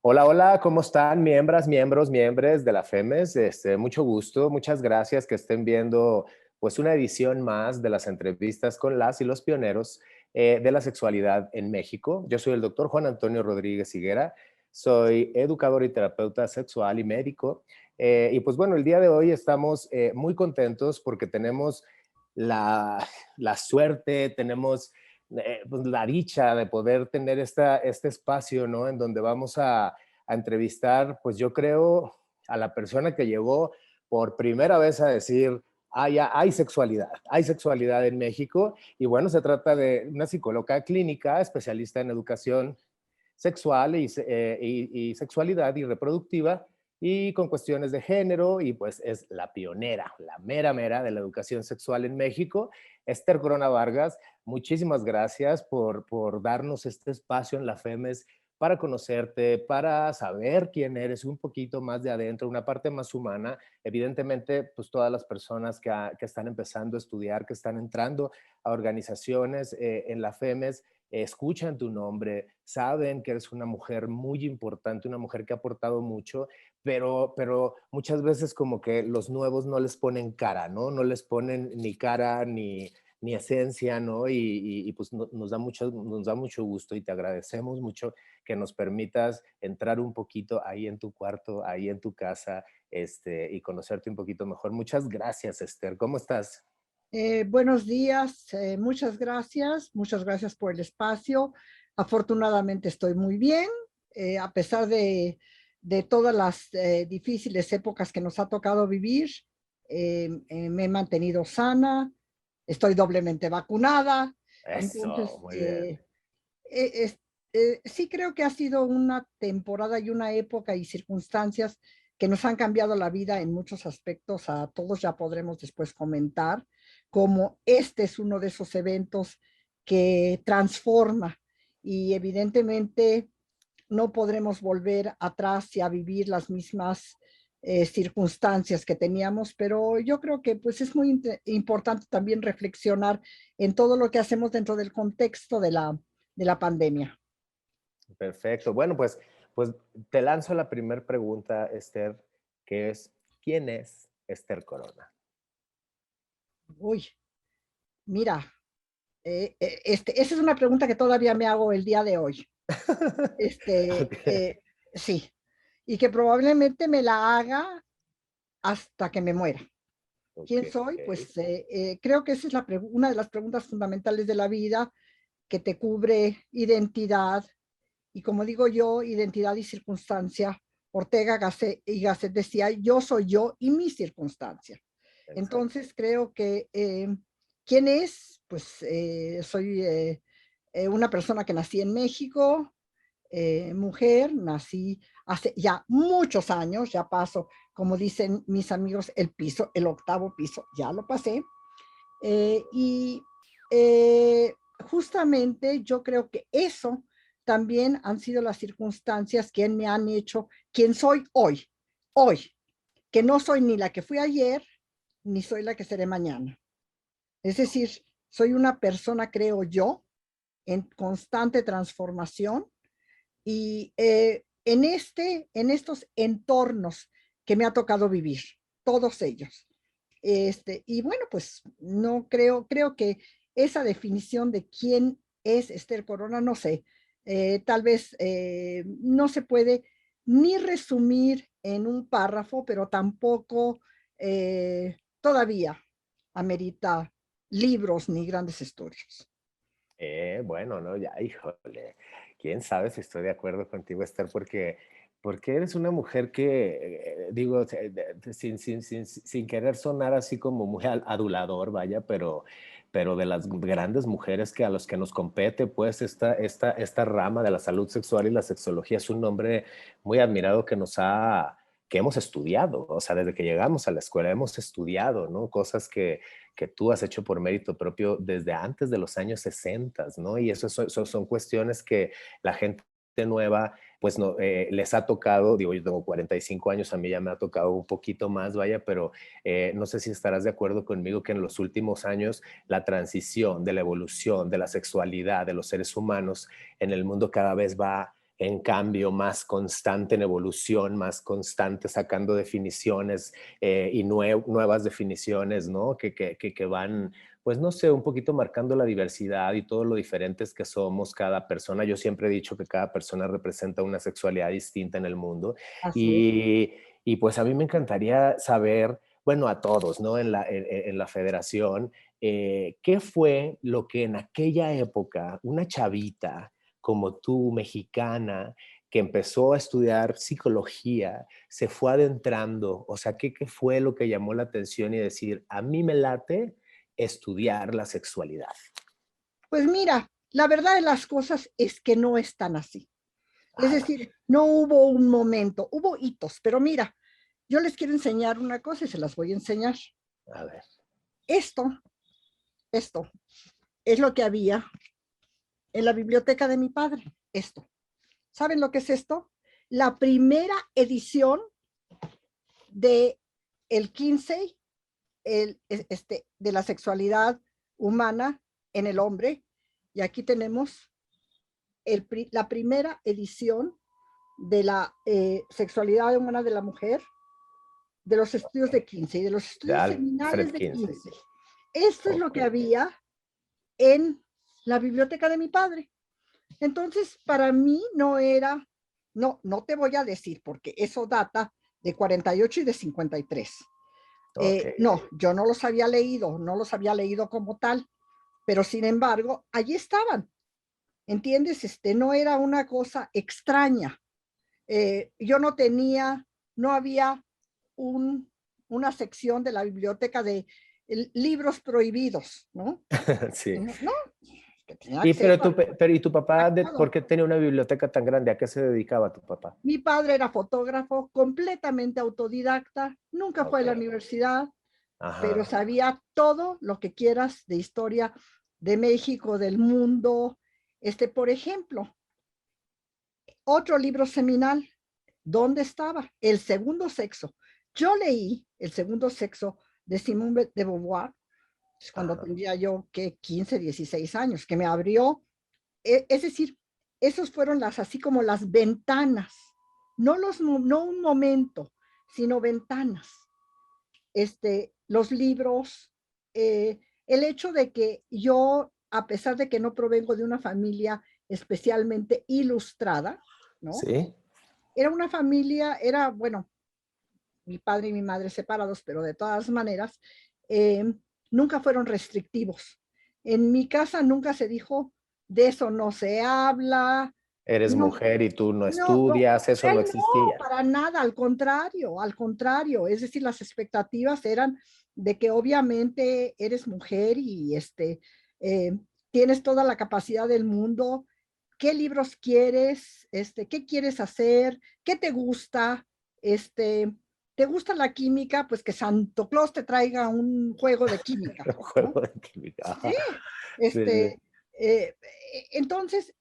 Hola, hola, ¿cómo están? Miembros de la FEMES. Mucho gusto, muchas gracias que estén viendo pues una edición más de las entrevistas con las y los pioneros de la sexualidad en México. Yo soy el doctor Juan Antonio Rodríguez Higuera, soy educador y terapeuta sexual y médico. Y pues bueno, el día de hoy estamos muy contentos porque tenemos la, la suerte, tenemos pues, la dicha de poder tener este espacio, ¿no? En donde vamos a entrevistar, pues yo creo, a la persona que llegó por primera vez a decir, hay sexualidad en México. Y bueno, se trata de una psicóloga clínica, especialista en educación sexual y sexualidad y reproductiva, y con cuestiones de género, y pues es la pionera, la mera mera de la educación sexual en México. Esther Corona Vargas, muchísimas gracias por darnos este espacio en la FEMES para conocerte, para saber quién eres un poquito más de adentro, una parte más humana. Evidentemente, pues todas las personas que están empezando a estudiar, que están entrando a organizaciones en la FEMES, escuchan tu nombre, saben que eres una mujer muy importante, una mujer que ha aportado mucho, pero muchas veces como que los nuevos no les ponen cara, ¿no? No les ponen ni cara ni esencia, ¿no? Y pues nos da mucho gusto y te agradecemos mucho que nos permitas entrar un poquito ahí en tu cuarto, ahí en tu casa, y conocerte un poquito mejor. Muchas gracias, Esther. ¿Cómo estás? Buenos días, muchas gracias por el espacio. Afortunadamente estoy muy bien, a pesar de todas las difíciles épocas que nos ha tocado vivir. Me he mantenido sana, estoy doblemente vacunada. Eso, Entonces, muy bien. eh, es- sí creo que ha sido una temporada y una época y circunstancias que nos han cambiado la vida en muchos aspectos. A todos ya podremos después comentar cómo este es uno de esos eventos que transforma, y evidentemente no podremos volver atrás y a vivir las mismas circunstancias que teníamos, pero yo creo que pues es muy importante también reflexionar en todo lo que hacemos dentro del contexto de la pandemia. Perfecto. Bueno, pues te lanzo la primera pregunta, Esther, que es, ¿quién es Esther Corona? Uy, mira, esa es una pregunta que todavía me hago el día de hoy. Este, Ok, eh, sí, y que probablemente me la haga hasta que me muera. ok. ¿Quién soy? Pues creo que esa es una de las preguntas fundamentales de la vida, que te cubre identidad, y como digo yo, identidad y circunstancia. Ortega y Gasset decía, yo soy yo y mi circunstancia. Exacto. Entonces creo que, ¿quién es? Pues soy una persona que nací en México, mujer, nací hace ya muchos años, ya paso, como dicen mis amigos, el piso, el octavo piso, ya lo pasé. Y eh, justamente yo creo que eso también han sido las circunstancias que me han hecho quien soy hoy, que no soy ni la que fui ayer, ni soy la que seré mañana. Es decir, soy una persona, creo yo, en constante transformación, y en estos entornos que me ha tocado vivir, todos ellos. Y bueno, pues no creo que esa definición de quién es Esther Corona, no sé, tal vez no se puede ni resumir en un párrafo, pero tampoco todavía amerita libros ni grandes estudios. Bueno, no, ya, híjole, quién sabe si estoy de acuerdo contigo, Esther, porque eres una mujer que, digo, sin querer sonar así como muy adulador, vaya, pero de las grandes mujeres que a los que nos compete, pues, esta rama de la salud sexual y la sexología es un nombre muy admirado que hemos estudiado, o sea, desde que llegamos a la escuela hemos estudiado, ¿no? Cosas que tú has hecho por mérito propio desde antes de los años 60, ¿no? Y eso son cuestiones que la gente nueva, pues no, les ha tocado, digo, yo tengo 45 años, a mí ya me ha tocado un poquito más, vaya, pero no sé si estarás de acuerdo conmigo que en los últimos años la transición de la evolución de la sexualidad de los seres humanos en el mundo cada vez en cambio, más constante en evolución, más constante sacando definiciones y nuevas definiciones, ¿no? Que van, pues no sé, un poquito marcando la diversidad y todo lo diferentes que somos cada persona. Yo siempre he dicho que cada persona representa una sexualidad distinta en el mundo Así es. y, y pues a mí me encantaría saber, bueno, a todos, ¿no? En la federación, ¿qué fue lo que en aquella época una chavita como tú, mexicana, que empezó a estudiar psicología, se fue adentrando? O sea, ¿qué fue lo que llamó la atención y decir, a mí me late estudiar la sexualidad? Pues mira, la verdad de las cosas es que no es tan así. Es A ver, decir, no hubo un momento, hubo hitos, pero mira, yo les quiero enseñar una cosa y se las voy a enseñar. a ver. Esto, esto es lo que había en la biblioteca de mi padre. Esto. ¿Saben lo que es esto? La primera edición de el 15 de la sexualidad humana en el hombre. Y aquí tenemos la primera edición de la sexualidad humana de la mujer, de los estudios de 15 y de los De estudios Alfred seminales de Kinsey. 15. Esto es lo Ok. que había en la biblioteca de mi padre. Entonces, para mí no era, no te voy a decir, porque eso data de 48 y de 53. Ok. No, yo no los había leído, no los había leído como tal, pero sin embargo, allí estaban, ¿entiendes? No era una cosa extraña. Yo no tenía, no había un, una sección de la biblioteca de libros prohibidos, ¿no? Sí. No, no, que tenía Y, acceso ¿y tu papá, a todo. por qué tenía una biblioteca tan grande? ¿A qué se dedicaba tu papá? Mi padre era fotógrafo, completamente autodidacta, nunca fue a Ok. la universidad, pero Ajá. sabía todo lo que quieras de historia de México, del mundo. Por ejemplo, otro libro seminal, ¿dónde estaba? El segundo sexo. Yo leí El segundo sexo de Simone de Beauvoir cuando Ajá. tendría yo que 15, 16 años, que me abrió, es decir, esos fueron las así como las ventanas, no un momento, sino ventanas. Los libros, el hecho de que yo, a pesar de que no provengo de una familia especialmente ilustrada, ¿no? Sí. Era una familia, era, bueno, mi padre y mi madre separados, pero de todas maneras, eh, nunca fueron restrictivos. En mi casa nunca se dijo, de eso no se habla, Eres no, mujer y tú no no, no, estudias, eso no no, existía. para nada, al contrario, es decir, las expectativas eran de que obviamente eres mujer y eh, tienes toda la capacidad del mundo, qué libros quieres, qué quieres hacer, qué te gusta, te gusta la química, pues que Santo Claus te traiga un juego de química, Un ¿no? juego de química. Sí, Ajá. Sí, sí. este, eh, entonces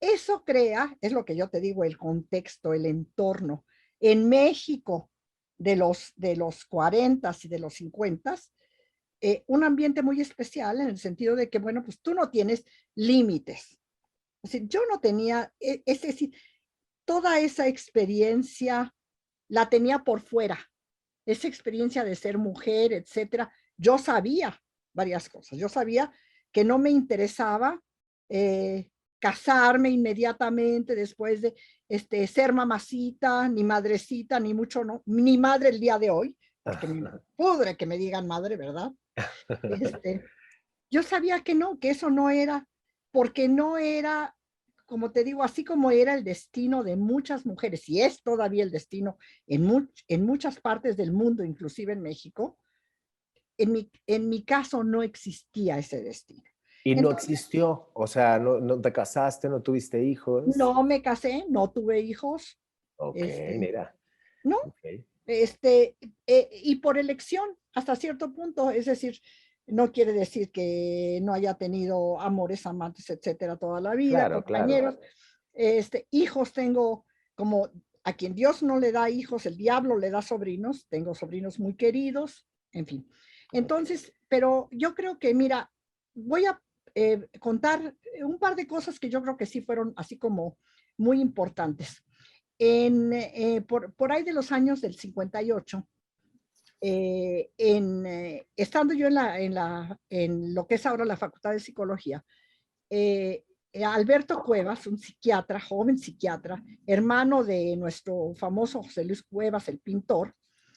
eso crea, es lo que yo te digo, el contexto, el entorno. En México de los 40 y de los 50, un ambiente muy especial en el sentido de que, bueno, pues tú no tienes límites. Es decir, yo no tenía, es decir, toda esa experiencia la tenía por fuera. Esa experiencia de ser mujer, etcétera. Yo sabía varias cosas. Yo sabía que no me interesaba casarme inmediatamente después de ser mamacita, ni madrecita, ni mucho, no, ni madre el día de hoy, porque me pudre que me digan madre, ¿verdad? Este, yo sabía que no, que eso no era, porque no era, como te digo, así como era el destino de muchas mujeres, y es todavía el destino en muchas partes del mundo, inclusive en México, en mi caso no existía ese destino. Y no Entonces, existió, o sea, no te casaste, no tuviste hijos. no me casé, no tuve hijos, Ok, este, mira. no, Ok. y por elección hasta cierto punto, es decir, no quiere decir que no haya tenido amores, amantes, etcétera, toda la vida, Claro, claro. compañeros, hijos tengo como a quien Dios no le da hijos, el diablo le da sobrinos, tengo sobrinos muy queridos, en fin. Ok. Entonces, pero yo creo que, mira, voy a contar un par de cosas que yo creo que sí fueron así como muy importantes. Por ahí de los años del 58, estando yo en lo que es ahora la Facultad de Psicología, Alberto Cuevas, un psiquiatra, joven psiquiatra, hermano de nuestro famoso José Luis Cuevas, el pintor,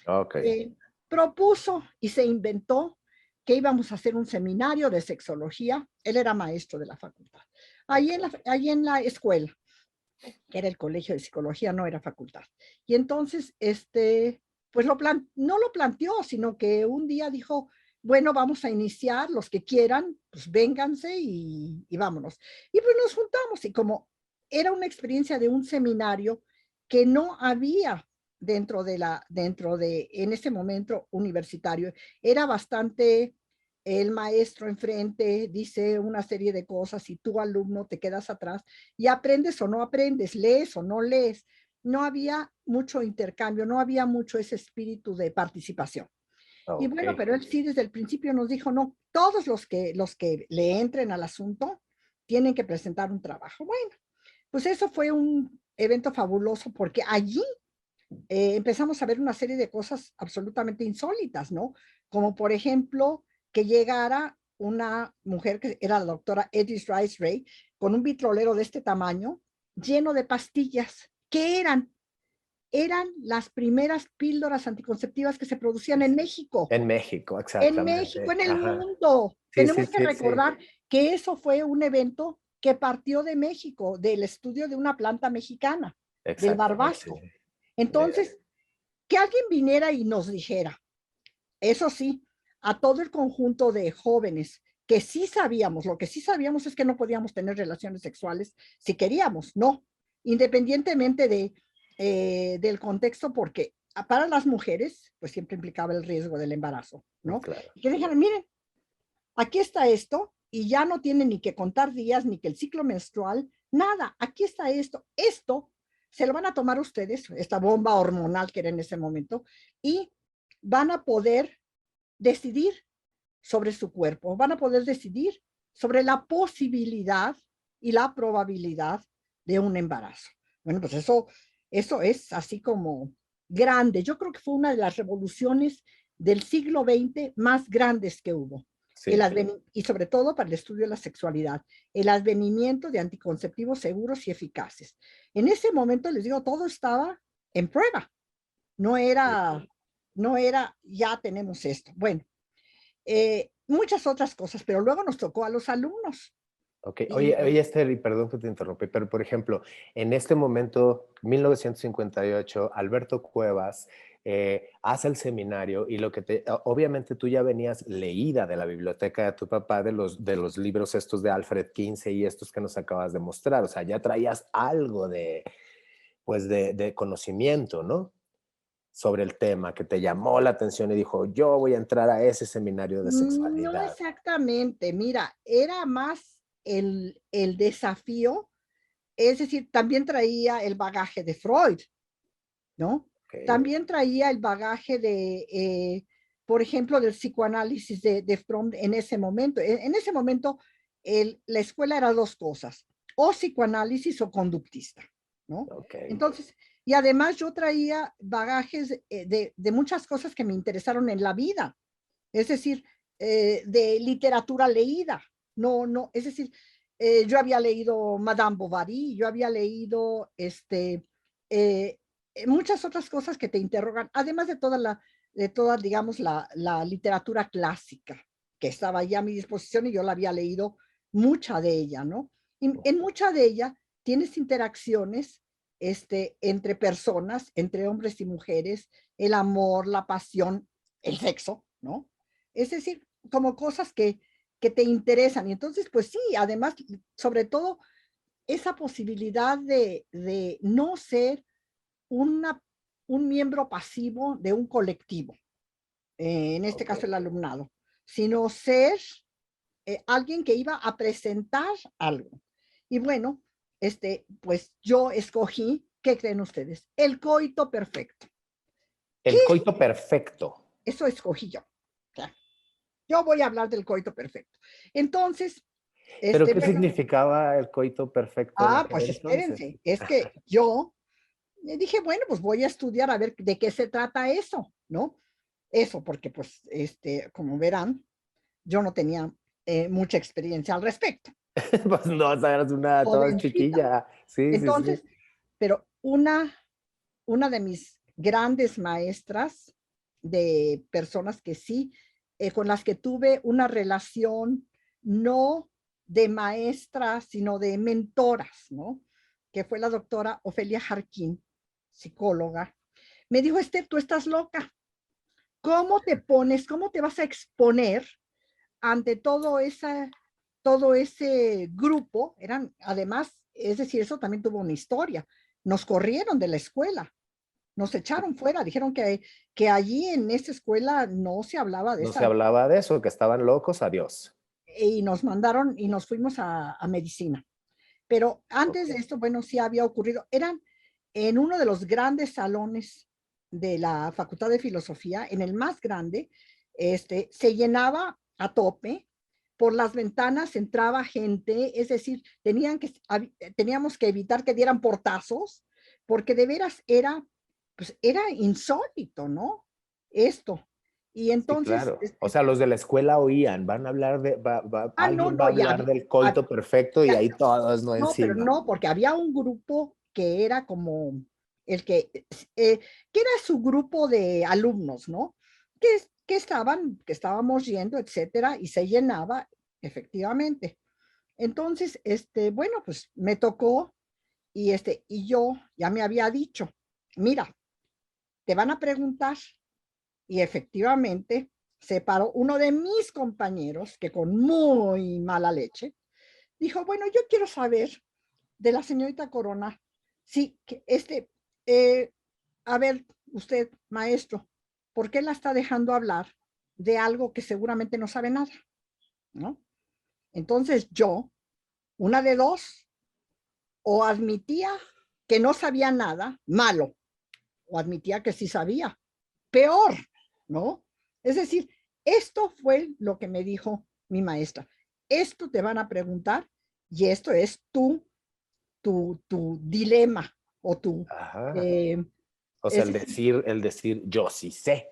Ok. propuso y se inventó que íbamos a hacer un seminario de sexología. Él era maestro de la facultad. Ahí en la escuela, que era el colegio de psicología, no era facultad. Y entonces, pues no lo planteó, sino que un día dijo, bueno, vamos a iniciar, los que quieran, pues vénganse y vámonos. Y pues nos juntamos, y como era una experiencia de un seminario que no había en ese momento universitario, era bastante, el maestro enfrente dice una serie de cosas y tú, alumno, te quedas atrás y aprendes o no aprendes, lees o no lees. No había mucho intercambio, no había mucho ese espíritu de participación. Y Ok. bueno, pero él sí desde el principio nos dijo, no, todos los que le entren al asunto tienen que presentar un trabajo. Bueno, pues eso fue un evento fabuloso porque allí empezamos a ver una serie de cosas absolutamente insólitas, ¿no? Como por ejemplo, que llegara una mujer que era la doctora Edith Rice Ray con un vitrolero de este tamaño lleno de pastillas. ¿Qué eran? Eran las primeras píldoras anticonceptivas que se producían en México. En México, En México, exactamente. en el Ajá. mundo. Sí, sí, Tenemos que sí, sí. recordar que eso fue un evento que partió de México, del estudio de una planta mexicana, del Barbasco. Exactamente. Entonces, que alguien viniera y nos dijera, eso sí, a todo el conjunto de jóvenes que sí sabíamos, lo que sí sabíamos es que no podíamos tener relaciones sexuales si queríamos, no, independientemente del contexto, porque para las mujeres, pues siempre implicaba el riesgo del embarazo, ¿no? Claro. Y que dijeran, miren, aquí está esto, y ya no tienen ni que contar días, ni que el ciclo menstrual, nada, aquí está esto se lo van a tomar ustedes, esta bomba hormonal que era en ese momento, y van a poder decidir sobre su cuerpo, van a poder decidir sobre la posibilidad y la probabilidad de un embarazo. Bueno, pues eso es así como grande. Yo creo que fue una de las revoluciones del siglo XX más grandes que hubo. Sí. Y sobre todo para el estudio de la sexualidad, el advenimiento de anticonceptivos seguros y eficaces. En ese momento, les digo, todo estaba en prueba. No era, no era, ya tenemos esto. Bueno, muchas otras cosas, pero luego nos tocó a los alumnos. Ok, Y oye, Esther, y perdón que te interrumpí, pero por ejemplo, en este momento, 1958, Alberto Cuevas hace el seminario y obviamente tú ya venías leída de la biblioteca de tu papá, de los libros estos de Alfred Kinsey y estos que nos acabas de mostrar, o sea, ya traías algo pues de conocimiento, ¿no? Sobre el tema que te llamó la atención y dijo, yo voy a entrar a ese seminario de no sexualidad. exactamente, mira, era más el desafío, es decir, también traía el bagaje de Freud, ¿no? Okay. También traía el bagaje por ejemplo, del psicoanálisis de Fromm en ese momento. En ese momento, la escuela era dos cosas, o psicoanálisis o conductista, ¿no? Okay. Entonces, y además yo traía bagajes de muchas cosas que me interesaron en la vida, es decir, de literatura leída, no, es decir, yo había leído Madame Bovary, yo había leído eh, muchas otras cosas que te interrogan, además de toda, digamos, la literatura clásica que estaba ya a mi disposición y yo la había leído mucha de ella, ¿no? Y en mucha de ella tienes interacciones entre personas, entre hombres y mujeres, el amor, la pasión, el sexo, ¿no? Es decir, como cosas que te interesan. Y entonces, pues sí, además, sobre todo, esa posibilidad de no ser una, un miembro pasivo de un colectivo, en este Okay. caso el alumnado, sino ser alguien que iba a presentar algo. Y bueno, pues yo escogí, ¿qué creen ustedes? El coito perfecto. ¿Qué El es? coito perfecto. Eso escogí yo. Claro. Yo voy a hablar del coito perfecto. Entonces, ¿Pero qué Bueno, significaba el coito perfecto en aquel pues entonces? espérense, es que yo dije, bueno, pues voy a estudiar a ver de qué se trata eso, ¿no? Eso, porque pues, como verán, yo no tenía mucha experiencia al respecto, Pues no, o sea, eras una toda jovencita. chiquilla. Sí, sí, sí. Entonces, pero una de mis grandes maestras, de personas que sí, con las que tuve una relación no de maestras, sino de mentoras, ¿no? Que fue la doctora Ofelia Jarquín, psicóloga, me dijo, tú estás loca. ¿Cómo te pones, cómo te vas a exponer ante todo ese grupo? Eran, además, es decir, eso también tuvo una historia. Nos corrieron de la escuela, nos echaron fuera, dijeron que allí en esa escuela no se hablaba de No se esa, hablaba de eso, que estaban locos, adiós. y nos mandaron y nos fuimos a medicina. Pero antes de Ok. esto, bueno, sí había ocurrido, eran en uno de los grandes salones de la Facultad de Filosofía, en el más grande, se llenaba a tope, por las ventanas entraba gente, es decir, teníamos que evitar que dieran portazos, porque de veras era, pues era insólito, ¿no? Esto. Y Sí, entonces, claro. O sea, los de la escuela oían, van a hablar de, no, alguien va a no, hablar del coito perfecto y ya, ahí todos no no, pero encima. no, porque había un grupo que era como el que era su grupo de alumnos, ¿no? Que estábamos yendo, etcétera, y se llenaba efectivamente. Entonces, bueno, pues me tocó y yo ya me había dicho, mira, te van a preguntar y efectivamente se paró uno de mis compañeros que con muy mala leche dijo, bueno, yo quiero saber de la señorita Corona, sí, que eh, a ver, usted, maestro, ¿por qué la está dejando hablar de algo que seguramente no sabe nada? ¿No? Entonces yo, una de dos, o admitía que no sabía nada, malo, o admitía que sí sabía, peor, ¿no? Es decir, esto fue lo que me dijo mi maestra. Esto te van a preguntar y esto es tu dilema o tu... Ajá. eh, O sea, es decir, el decir, yo sí sé.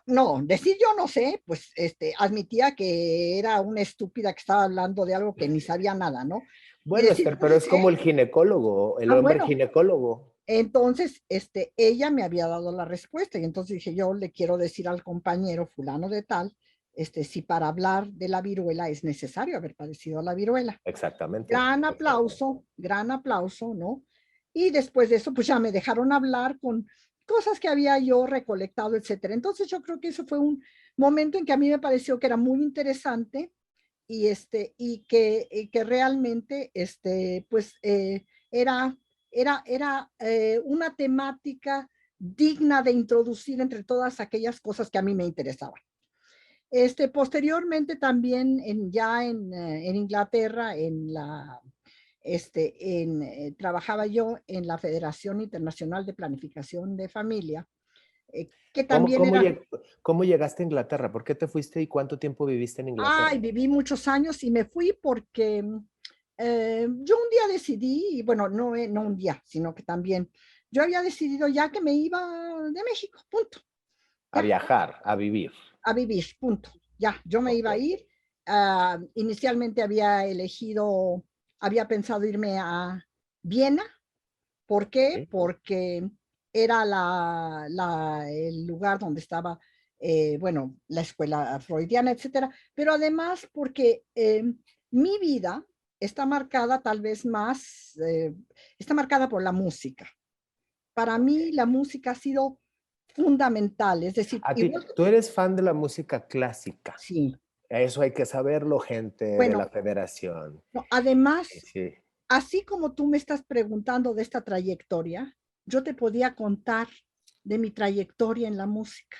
no, decir yo no sé, pues admitía que era una estúpida que estaba hablando de algo que ni sabía nada, ¿no? Y Bueno, decir Esther, yo pero sí es como sé, el ginecólogo, el hombre bueno, ginecólogo. entonces ella me había dado la respuesta y entonces dije, yo le quiero decir al compañero fulano de tal, si para hablar de la viruela es necesario haber padecido la viruela. Exactamente, exactamente. Gran aplauso, ¿no? Y después de eso, pues ya me dejaron hablar con cosas que había yo recolectado, etcétera. Entonces yo creo que eso fue un momento en que a mí me pareció que era muy interesante y que realmente, pues era, era una temática digna de introducir entre todas aquellas cosas que a mí me interesaban. Posteriormente también ya en Inglaterra, trabajaba yo en la Federación Internacional de Planificación de Familia, que ¿Cómo, también era, cómo llegaste a Inglaterra? ¿Por qué te fuiste y cuánto tiempo viviste en ay, Inglaterra? viví muchos años y me fui porque yo un día decidí, y bueno, no, no un día, sino que también yo había decidido ya que me iba de México, punto, A ya, viajar, a vivir. a vivir, punto. Ya, yo me Ok. iba a ir. Inicialmente había pensado irme a Viena. ¿Por qué? Ok. Porque era el lugar donde estaba, bueno, la escuela freudiana, etcétera. Pero además porque mi vida está marcada tal vez más, está marcada por la música. Para mí la música ha sido fundamental, es decir, A ti, igual, tú eres fan de la música clásica. sí, Eso hay que saberlo, gente de la bueno, federación. no, Sí, además, sí. así como tú me estás preguntando de esta trayectoria, yo te podía contar de mi trayectoria en la música,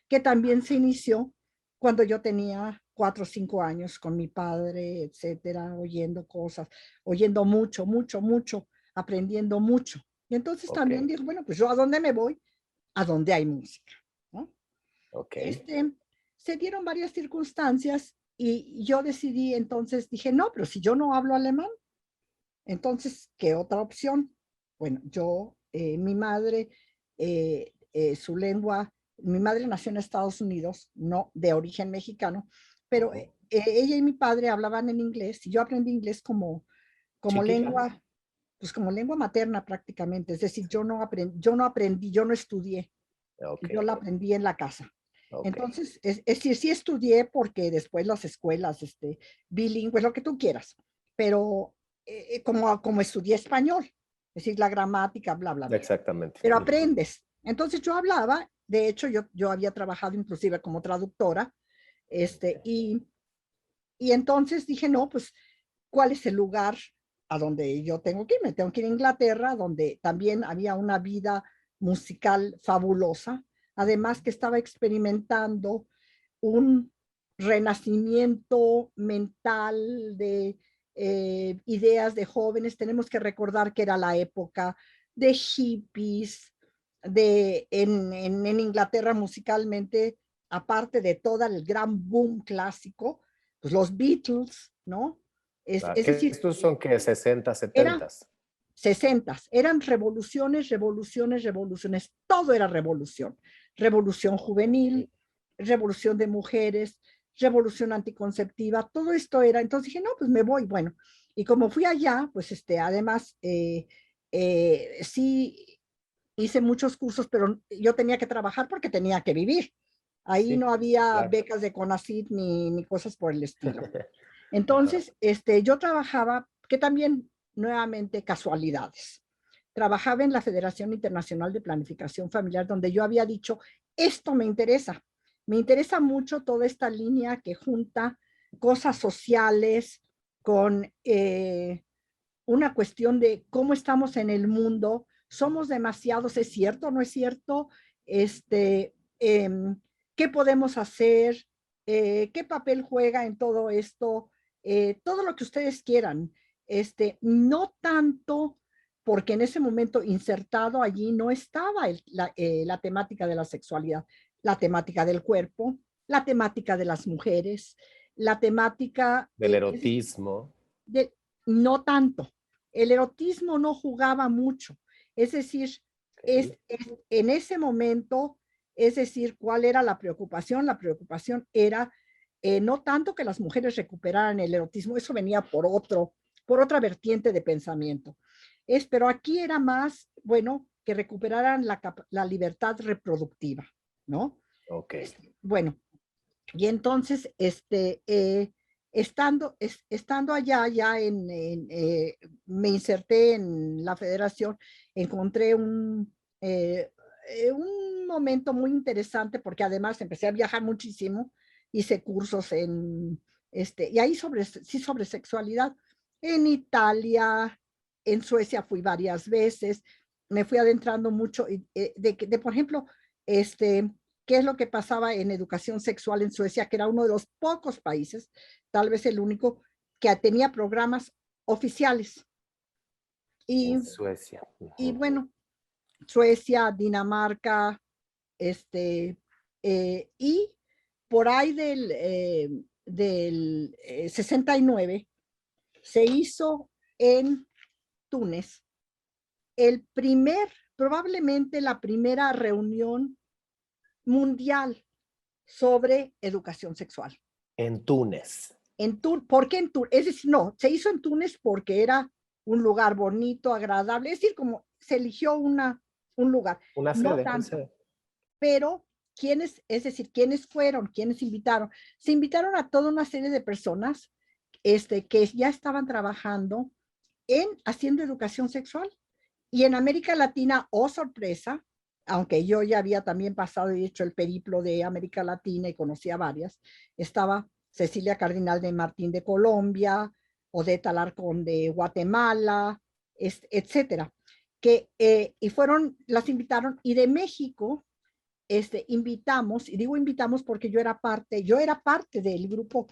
que también se inició cuando yo tenía 4 o 5 años con mi padre, etcétera, oyendo cosas, oyendo mucho, mucho, mucho, aprendiendo mucho. Y entonces Ok, también digo, bueno, pues yo a dónde me voy, a donde hay música, ¿no? ok. este, Se dieron varias circunstancias Y yo decidí, entonces dije, no, pero si yo no hablo alemán, entonces, ¿qué otra opción? Bueno, mi madre, su lengua, mi madre nació en Estados Unidos, no de origen mexicano, pero Ujú. ella y mi padre hablaban en inglés y yo aprendí inglés como Chiquita. lengua, pues como lengua materna prácticamente. Es decir, yo no aprendí, yo no estudié, Ok, yo la aprendí en la casa. ok. Entonces, es decir, sí estudié porque después las escuelas, bilingües, lo que tú quieras, pero como estudié español, es decir, la gramática, bla, bla, bla, Exactamente. pero Ujú. aprendes. Entonces yo hablaba, de hecho yo había trabajado inclusive como traductora, y entonces dije, no, pues, ¿cuál es el lugar a donde yo tengo que ir? Me tengo que ir a Inglaterra, donde también había una vida musical fabulosa, además que estaba experimentando un renacimiento mental de ideas de jóvenes. Tenemos que recordar que era la época de hippies, en Inglaterra musicalmente, aparte de todo el gran boom clásico, pues los Beatles, ¿no? Es, Ah, es que decir, estos son que 60, era 70. 60, eran revoluciones, revoluciones, revoluciones, todo era revolución. Revolución juvenil, revolución de mujeres, revolución anticonceptiva, todo esto era. Entonces dije, no, pues me voy. Bueno, y como fui allá, pues además, sí hice muchos cursos, pero yo tenía que trabajar porque tenía que vivir. Ahí Sí, no había claro. becas de CONACYT ni cosas por el estilo. Ajá. Entonces, yo trabajaba, que también nuevamente casualidades. Trabajaba en la Federación Internacional de Planificación Familiar, donde yo había dicho, esto me interesa. Me interesa mucho toda esta línea que junta cosas sociales con una cuestión de cómo estamos en el mundo. Somos demasiados, ¿es cierto o no es cierto? Este, eh, ¿Qué podemos hacer? ¿Qué papel juega en todo esto? Todo lo que ustedes quieran. No tanto porque en ese momento insertado allí no estaba la temática de la sexualidad, la temática del cuerpo, la temática de las mujeres, la temática Del erotismo. no tanto. El erotismo no jugaba mucho. Es decir, Ok. en ese momento, es decir, ¿cuál era la preocupación? La preocupación era no tanto que las mujeres recuperaran el erotismo, eso venía por otra vertiente de pensamiento. Pero aquí era más, bueno, que recuperaran la libertad reproductiva, ¿no? Ok. Bueno, y entonces, estando allá, me inserté en la federación, encontré un momento muy interesante porque además empecé a viajar muchísimo, hice cursos y ahí sí, sobre sexualidad. En Italia, en Suecia fui varias veces, me fui adentrando mucho por ejemplo, este, qué es lo que pasaba en educación sexual en Suecia, que era uno de los pocos países, tal vez el único, que tenía programas oficiales. Y, En Suecia. y Ujú. bueno, Suecia, Dinamarca, y por ahí del 69 se hizo en Túnez probablemente la primera reunión mundial sobre educación sexual. En Túnez. ¿Por qué en Túnez? Es decir, no, se hizo en Túnez porque era un lugar bonito, agradable, es decir, como se eligió un lugar, Una no sede. tanto, Sí. pero es decir, ¿quiénes fueron? ¿Quiénes invitaron? Se invitaron a toda una serie de personas que ya estaban trabajando en haciendo educación sexual. Y en América Latina, oh sorpresa, aunque yo ya había también pasado y hecho el periplo de América Latina y conocía varias, estaba Cecilia Cardinal de Martín de Colombia, Odette Alarcón de Guatemala, etcétera, y las invitaron, y de México, invitamos, y digo invitamos porque yo era parte del grupo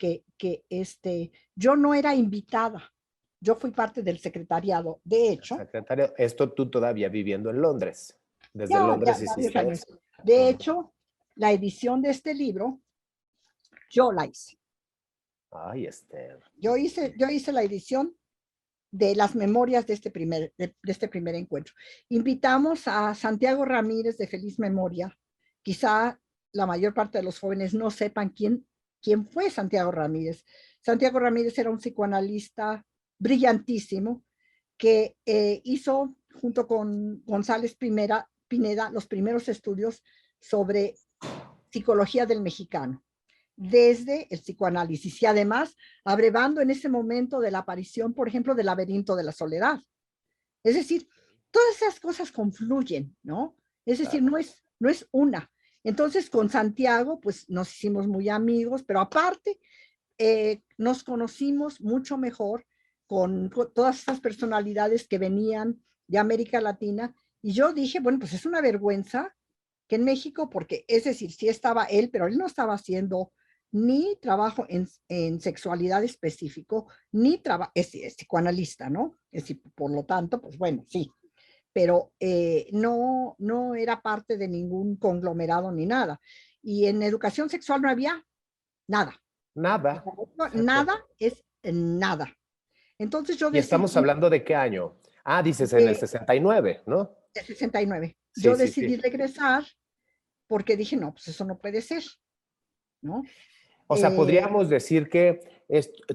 yo no era invitada, yo fui parte del secretariado, de hecho. Secretario, esto tú todavía viviendo en Londres. Desde Ya, Londres varios hiciste años. eso. De Ujú. hecho, la edición de este libro, yo la hice. Ay, Esther. Yo hice la edición de las memorias de este primer encuentro. Invitamos a Santiago Ramírez de Feliz Memoria. Quizá la mayor parte de los jóvenes no sepan quién fue Santiago Ramírez. Santiago Ramírez era un psicoanalista brillantísimo que hizo junto con González Pineda los primeros estudios sobre psicología del mexicano desde el psicoanálisis y además abrevando en ese momento de la aparición, por ejemplo, del laberinto de la soledad. Es decir, todas esas cosas confluyen, ¿no? Es decir, no es una. Entonces, con Santiago, pues nos hicimos muy amigos, pero aparte, nos conocimos mucho mejor con todas estas personalidades que venían de América Latina. Y yo dije, bueno, pues es una vergüenza que en México, porque es decir, sí estaba él, pero él no estaba haciendo ni trabajo en sexualidad específico, ni trabajo, es psicoanalista, ¿no? Es decir, por lo tanto, pues bueno, sí, pero no era parte de ningún conglomerado ni nada. Y en educación sexual no había nada. Nada. Nada es nada. Entonces yo ¿Y estamos decidí, hablando de qué año? Ah, dices en el de, 69, ¿no? de 69, Sí, yo sí, decidí sí. regresar porque dije, no, pues eso no puede ser, ¿no? O sea, podríamos decir que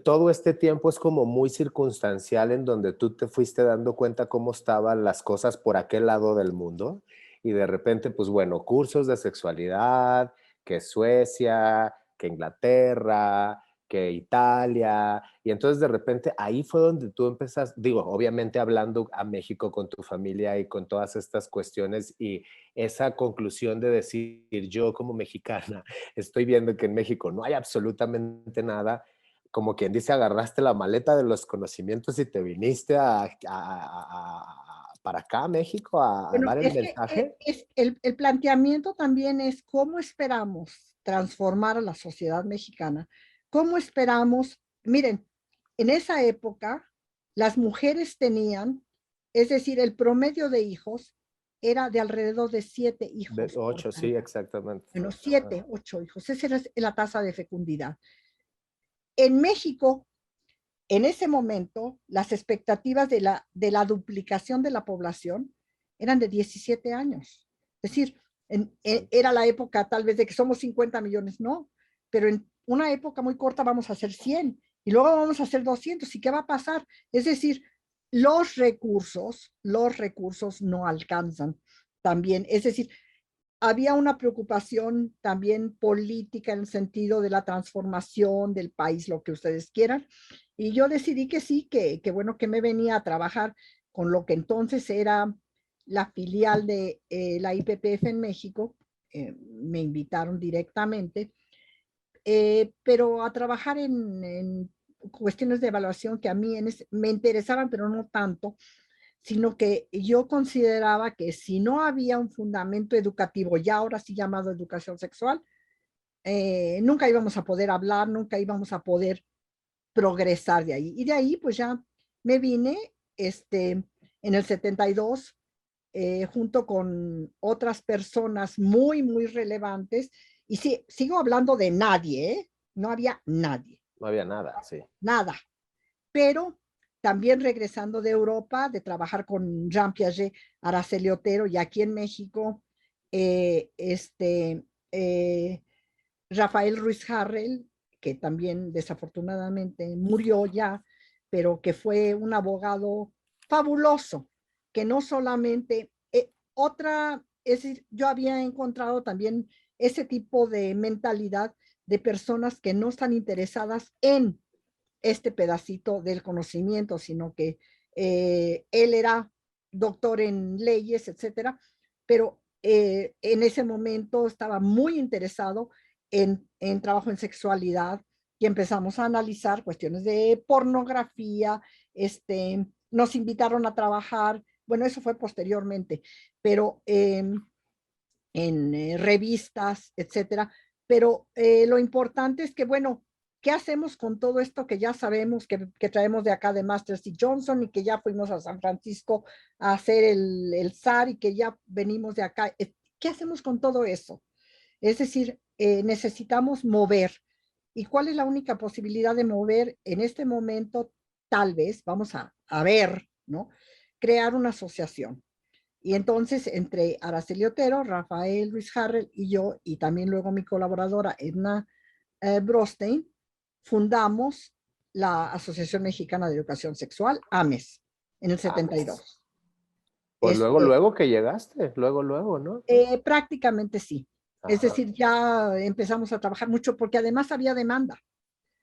todo este tiempo es como muy circunstancial en donde tú te fuiste dando cuenta cómo estaban las cosas por aquel lado del mundo y de repente, pues bueno, cursos de sexualidad, que Suecia, que Inglaterra, que Italia, y entonces de repente ahí fue donde tú empezas, digo, obviamente hablando a México con tu familia y con todas estas cuestiones y esa conclusión de decir yo como mexicana estoy viendo que en México no hay absolutamente nada. Como quien dice, agarraste la maleta de los conocimientos y te viniste para acá a México a Bueno, dar el es que mensaje. el planteamiento también es cómo esperamos transformar a la sociedad mexicana, cómo esperamos, miren, en esa época las mujeres tenían, es decir, el promedio de hijos era de alrededor de 7 hijos por 8, sí, pareja. exactamente. Bueno, Ajá. 7, 8 hijos, esa era la tasa de fecundidad. En México, en ese momento, las expectativas de la duplicación de la población eran de 17 años. Es decir, era la época tal vez de que somos 50 millones, no, pero en una época muy corta vamos a hacer 100 y luego vamos a hacer 200. ¿Y qué va a pasar? Es decir, los recursos no alcanzan también. Es decir, había una preocupación también política en el sentido de la transformación del país, lo que ustedes quieran. Y yo decidí que sí, que bueno, que me venía a trabajar con lo que entonces era la filial de la IPPF en México. Me invitaron directamente, pero a trabajar en cuestiones de evaluación que a mí me interesaban, pero no tanto, sino que yo consideraba que si no había un fundamento educativo, ya ahora sí llamado educación sexual, nunca íbamos a poder hablar, nunca íbamos a poder progresar de ahí. Y de ahí pues ya me vine en el 72 junto con otras personas muy, muy relevantes. Y sí, sigo hablando de nadie, ¿eh? No había nadie, No había nada, sí. nada. Pero también regresando de Europa, de trabajar con Jean Piaget, Araceli Otero, y aquí en México, eh, este, eh, Rafael Ruiz Harrell, que también desafortunadamente murió ya, pero que fue un abogado fabuloso, que no solamente, es decir, yo había encontrado también ese tipo de mentalidad de personas que no están interesadas en este pedacito del conocimiento, sino que él era doctor en leyes, etcétera, pero en ese momento estaba muy interesado en trabajo en sexualidad y empezamos a analizar cuestiones de pornografía, nos invitaron a trabajar, bueno, eso fue posteriormente, pero en revistas, etcétera. Pero lo importante es que, bueno, ¿qué hacemos con todo esto que ya sabemos que traemos de acá de Masters y Johnson y que ya fuimos a San Francisco a hacer el SAR y que ya venimos de acá? ¿Qué hacemos con todo eso? Es decir, necesitamos mover. ¿Y cuál es la única posibilidad de mover en este momento? Tal vez, vamos a ver, ¿no? Crear una asociación. Y entonces, entre Araceli Otero, Rafael Ruiz Harrell y yo, y también luego mi colaboradora Edna Brostein, fundamos la Asociación Mexicana de Educación Sexual, AMES, en el Ah, pues, 72. pues luego, Este, luego que llegaste, luego, luego, ¿no? prácticamente sí. Es Ajá. decir, ya empezamos a trabajar mucho porque además había demanda.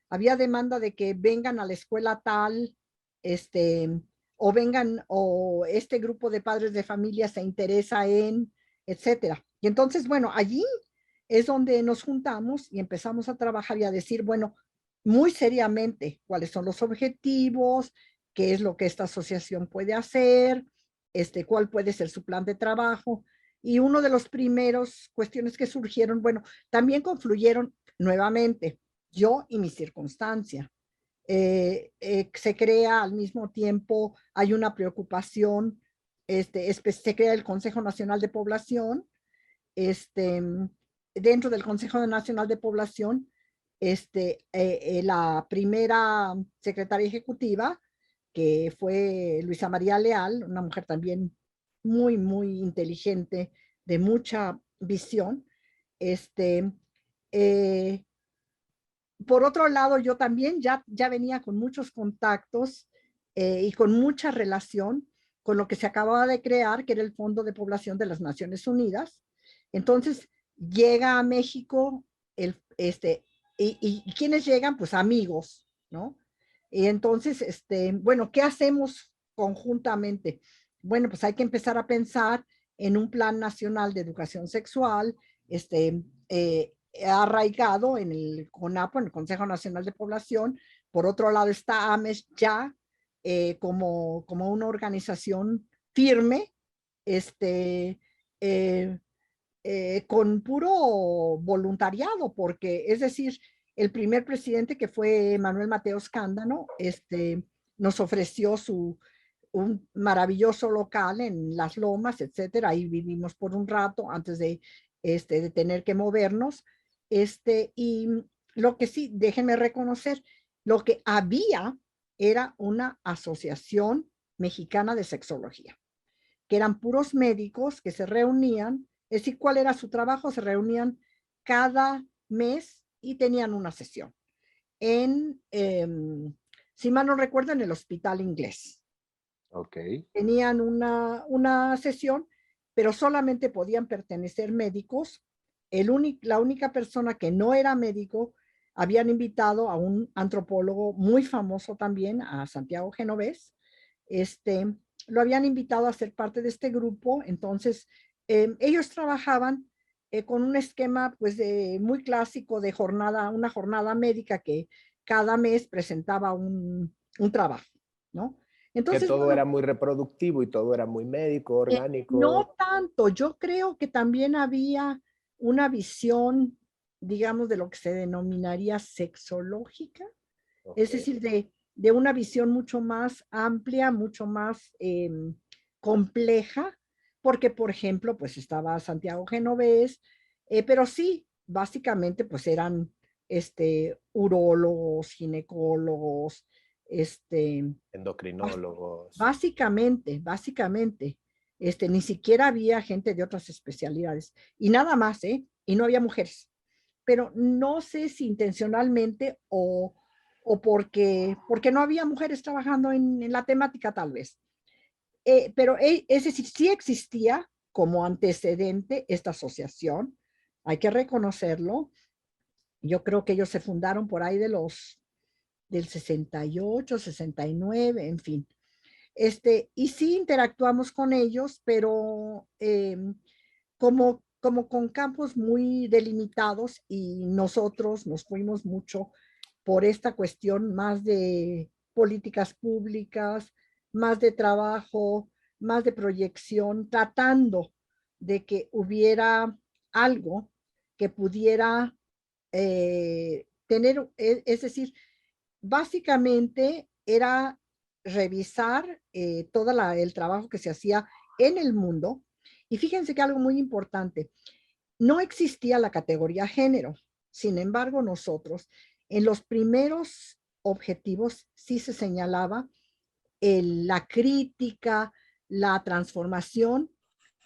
Había demanda de que vengan a la escuela tal, este, o vengan, o este grupo de padres de familia se interesa en, etcétera. Y entonces, bueno, allí es donde nos juntamos y empezamos a trabajar y a decir, bueno, muy seriamente, cuáles son los objetivos, qué es lo que esta asociación puede hacer, cuál puede ser su plan de trabajo. Y uno de los primeros cuestiones que surgieron, bueno, también confluyeron nuevamente yo y mi circunstancia. Se crea al mismo tiempo, hay una preocupación, se crea el Consejo Nacional de Población, este, dentro del Consejo Nacional de Población, la primera secretaria ejecutiva, que fue Luisa María Leal, una mujer también muy, muy inteligente, de mucha visión, este, eh, por otro lado, yo también ya venía con muchos contactos y con mucha relación con lo que se acababa de crear, que era el Fondo de Población de las Naciones Unidas. Entonces, llega a México, y ¿quiénes llegan? Pues amigos, ¿no? Y entonces, bueno, ¿qué hacemos conjuntamente? Bueno, pues hay que empezar a pensar en un plan nacional de educación sexual, arraigado en el CONAPO, en el Consejo Nacional de Población. Por otro lado está AMES ya como una organización firme, este, eh, con puro voluntariado, porque es decir, el primer presidente que fue Manuel Mateos Cándano, nos ofreció un maravilloso local en Las Lomas, etcétera. Ahí vivimos por un rato antes de tener que movernos. Y lo que sí, déjenme reconocer, lo que había era una asociación mexicana de sexología, que eran puros médicos que se reunían. Es decir, ¿cuál era su trabajo? Se reunían cada mes y tenían una sesión en, si mal no recuerdo, en el Hospital Inglés. Ok. Tenían una sesión, pero solamente podían pertenecer médicos. La única persona que no era médico, habían invitado a un antropólogo muy famoso también, a Santiago Genovés. Este, lo habían invitado a ser parte de este grupo. Entonces, ellos trabajaban con un esquema pues muy clásico de una jornada médica que cada mes presentaba un trabajo, ¿no? Que Entonces, todo bueno, era muy reproductivo y todo era muy médico, orgánico. no tanto, yo creo que también había una visión, digamos, de lo que se denominaría sexológica, Ok. es decir, de una visión mucho más amplia, mucho más compleja, porque, por ejemplo, pues estaba Santiago Genovés, pero sí, básicamente, pues eran urólogos, ginecólogos, este, Endocrinólogos. básicamente, ni siquiera había gente de otras especialidades y nada más, ¿eh? Y no había mujeres. Pero no sé si intencionalmente o porque no había mujeres trabajando en la temática tal vez. Pero es decir, sí existía como antecedente esta asociación, hay que reconocerlo. Yo creo que ellos se fundaron por ahí del 68, 69, en fin. Y sí interactuamos con ellos, pero como con campos muy delimitados, y nosotros nos fuimos mucho por esta cuestión más de políticas públicas, más de trabajo, más de proyección, tratando de que hubiera algo que pudiera tener, es decir, básicamente era revisar todo el trabajo que se hacía en el mundo. Y fíjense que algo muy importante, no existía la categoría género. Sin embargo, nosotros En los primeros objetivos sí se señalaba la crítica, la transformación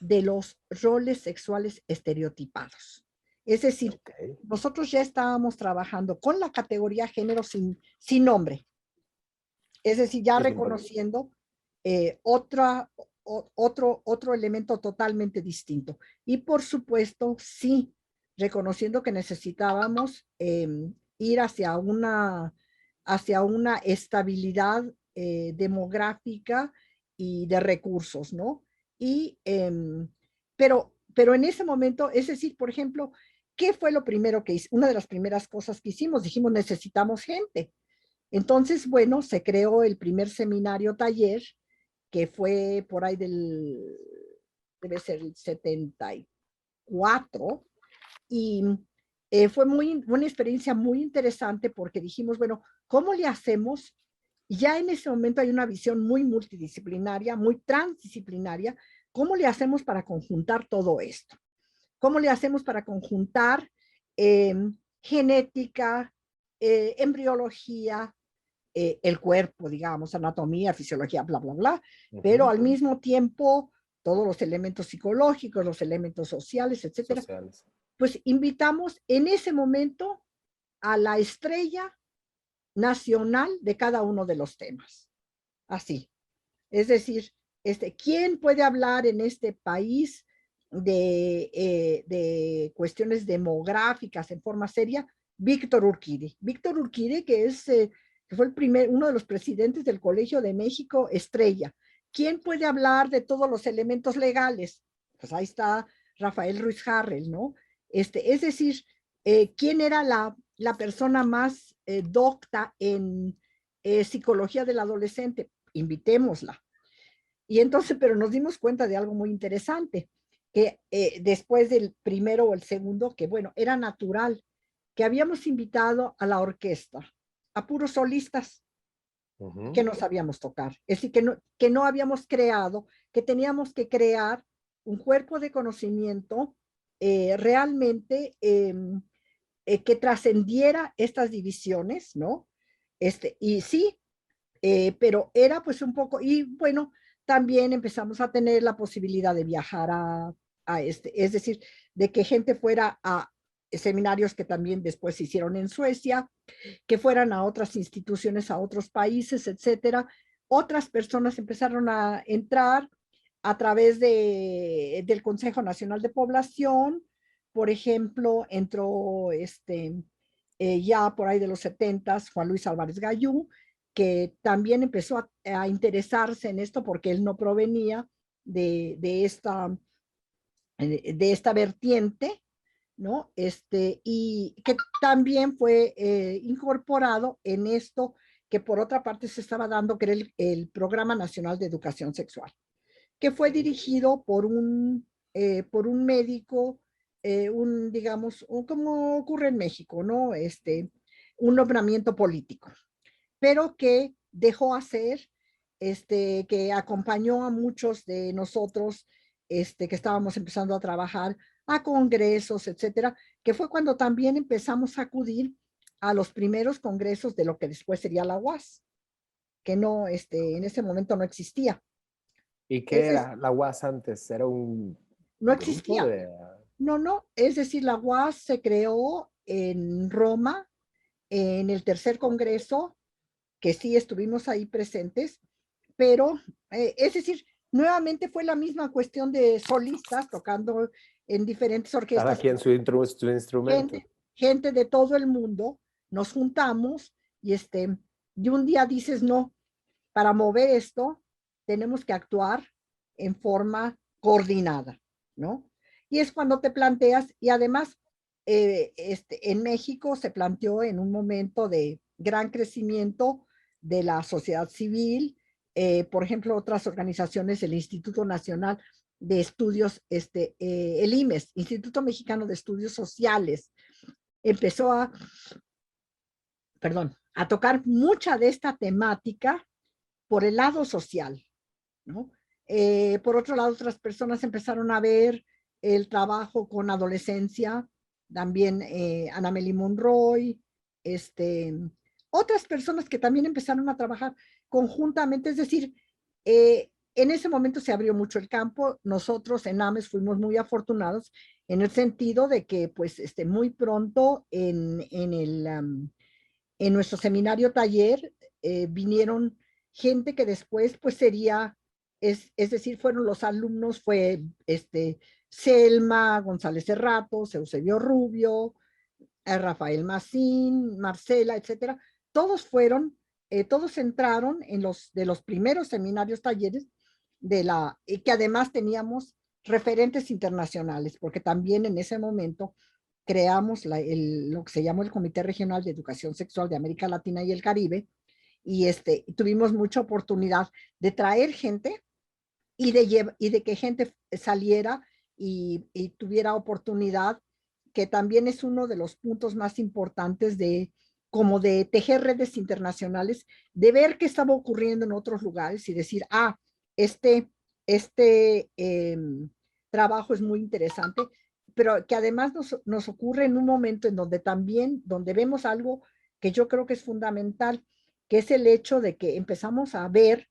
de los roles sexuales estereotipados. Es decir, Ok. nosotros ya estábamos trabajando con la categoría género sin nombre. Es decir, ya Sí, sí, reconociendo otro elemento totalmente distinto. Y por supuesto, sí, reconociendo que necesitábamos ir hacia una estabilidad demográfica y de recursos, ¿no? Y, pero en ese momento, es decir, por ejemplo, ¿qué fue lo primero que hice? Una de las primeras cosas que hicimos, dijimos, necesitamos gente. Entonces, bueno, se creó el primer seminario taller, que fue por ahí debe ser el 74, y fue una experiencia muy interesante porque dijimos, bueno, ¿cómo le hacemos? Ya en ese momento hay una visión muy multidisciplinaria, muy transdisciplinaria. ¿Cómo le hacemos para conjuntar todo esto? ¿Cómo le hacemos para conjuntar eh, genética, embriología, el cuerpo, digamos, anatomía, fisiología, bla, bla, bla, pero ujú, al mismo tiempo todos los elementos psicológicos, los elementos sociales, etcétera? sociales. Pues invitamos en ese momento a la estrella nacional de cada uno de los temas. Así. Es decir, ¿quién puede hablar en este país de cuestiones demográficas en forma seria? Víctor Urquidi. Víctor Urquidi, que fue uno de los presidentes del Colegio de México, estrella. ¿Quién puede hablar de todos los elementos legales? Pues ahí está Rafael Ruiz Harrell, ¿no? Es decir, ¿quién era la persona más docta en psicología del adolescente? Invitémosla. Y entonces, pero nos dimos cuenta de algo muy interesante, que después del primero o el segundo, que bueno, era natural, que habíamos invitado a la orquesta, a puros solistas que Ujú. no sabíamos tocar. Es decir, que no habíamos creado, que teníamos que crear un cuerpo de conocimiento realmente que trascendiera estas divisiones, ¿no? Y sí, pero era pues un poco, y bueno, también empezamos a tener la posibilidad de viajar es decir, de que gente fuera a seminarios que también después se hicieron en Suecia, que fueran a otras instituciones, a otros países, etcétera. Otras personas empezaron a entrar a través del Consejo Nacional de Población. Por ejemplo, entró ya por ahí de los 70 Juan Luis Álvarez Gayú, que también empezó a interesarse en esto porque él no provenía de esta vertiente, ¿no? Y que también fue incorporado en esto que por otra parte se estaba dando, que era el Programa Nacional de Educación Sexual, que fue Ok. dirigido por un médico, digamos, como ocurre en México, ¿no? Un nombramiento político, pero que dejó hacer, que acompañó a muchos de nosotros, que estábamos empezando a trabajar, a congresos, etcétera, que fue cuando también empezamos a acudir a los primeros congresos de lo que después sería la UAS, que no, en ese momento no existía. ¿Y qué Es era la UAS antes? ¿Era un No grupo existía. de...? No, no, es decir, la UAS se creó en Roma, en el tercer congreso, que sí estuvimos ahí presentes, pero es decir, nuevamente fue la misma cuestión de solistas tocando en diferentes Cada orquestas, quien su instrumento. gente de todo el mundo, nos juntamos y un día dices, no, para mover esto tenemos que actuar en forma coordinada, ¿no? Y es cuando te planteas, y además en México se planteó en un momento de gran crecimiento de la sociedad civil, por ejemplo, otras organizaciones, el Instituto Nacional de Estudios, el IMES, Instituto Mexicano de Estudios Sociales, empezó a tocar mucha de esta temática por el lado social, ¿no? Por otro lado, otras personas empezaron a ver el trabajo con adolescencia, también Anna Monroy, otras personas que también empezaron a trabajar conjuntamente, es decir, en ese momento se abrió mucho el campo. Nosotros en AMES fuimos muy afortunados en el sentido de que pues muy pronto en nuestro seminario taller vinieron gente que después pues sería, es decir, fueron los alumnos, fue Selma González Cerratos, Eusebio Rubio, Rafael Macín, Marcela, etcétera. Todos fueron, todos entraron en los de los primeros seminarios talleres y que además teníamos referentes internacionales, porque también en ese momento creamos lo que se llamó el Comité Regional de Educación Sexual de América Latina y el Caribe, y tuvimos mucha oportunidad de traer gente y de que gente saliera y tuviera oportunidad, que también es uno de los puntos más importantes como de tejer redes internacionales, de ver qué estaba ocurriendo en otros lugares y decir, este, trabajo es muy interesante, pero que además nos ocurre en un momento en donde también, donde vemos algo que yo creo que es fundamental, que es el hecho de que empezamos a ver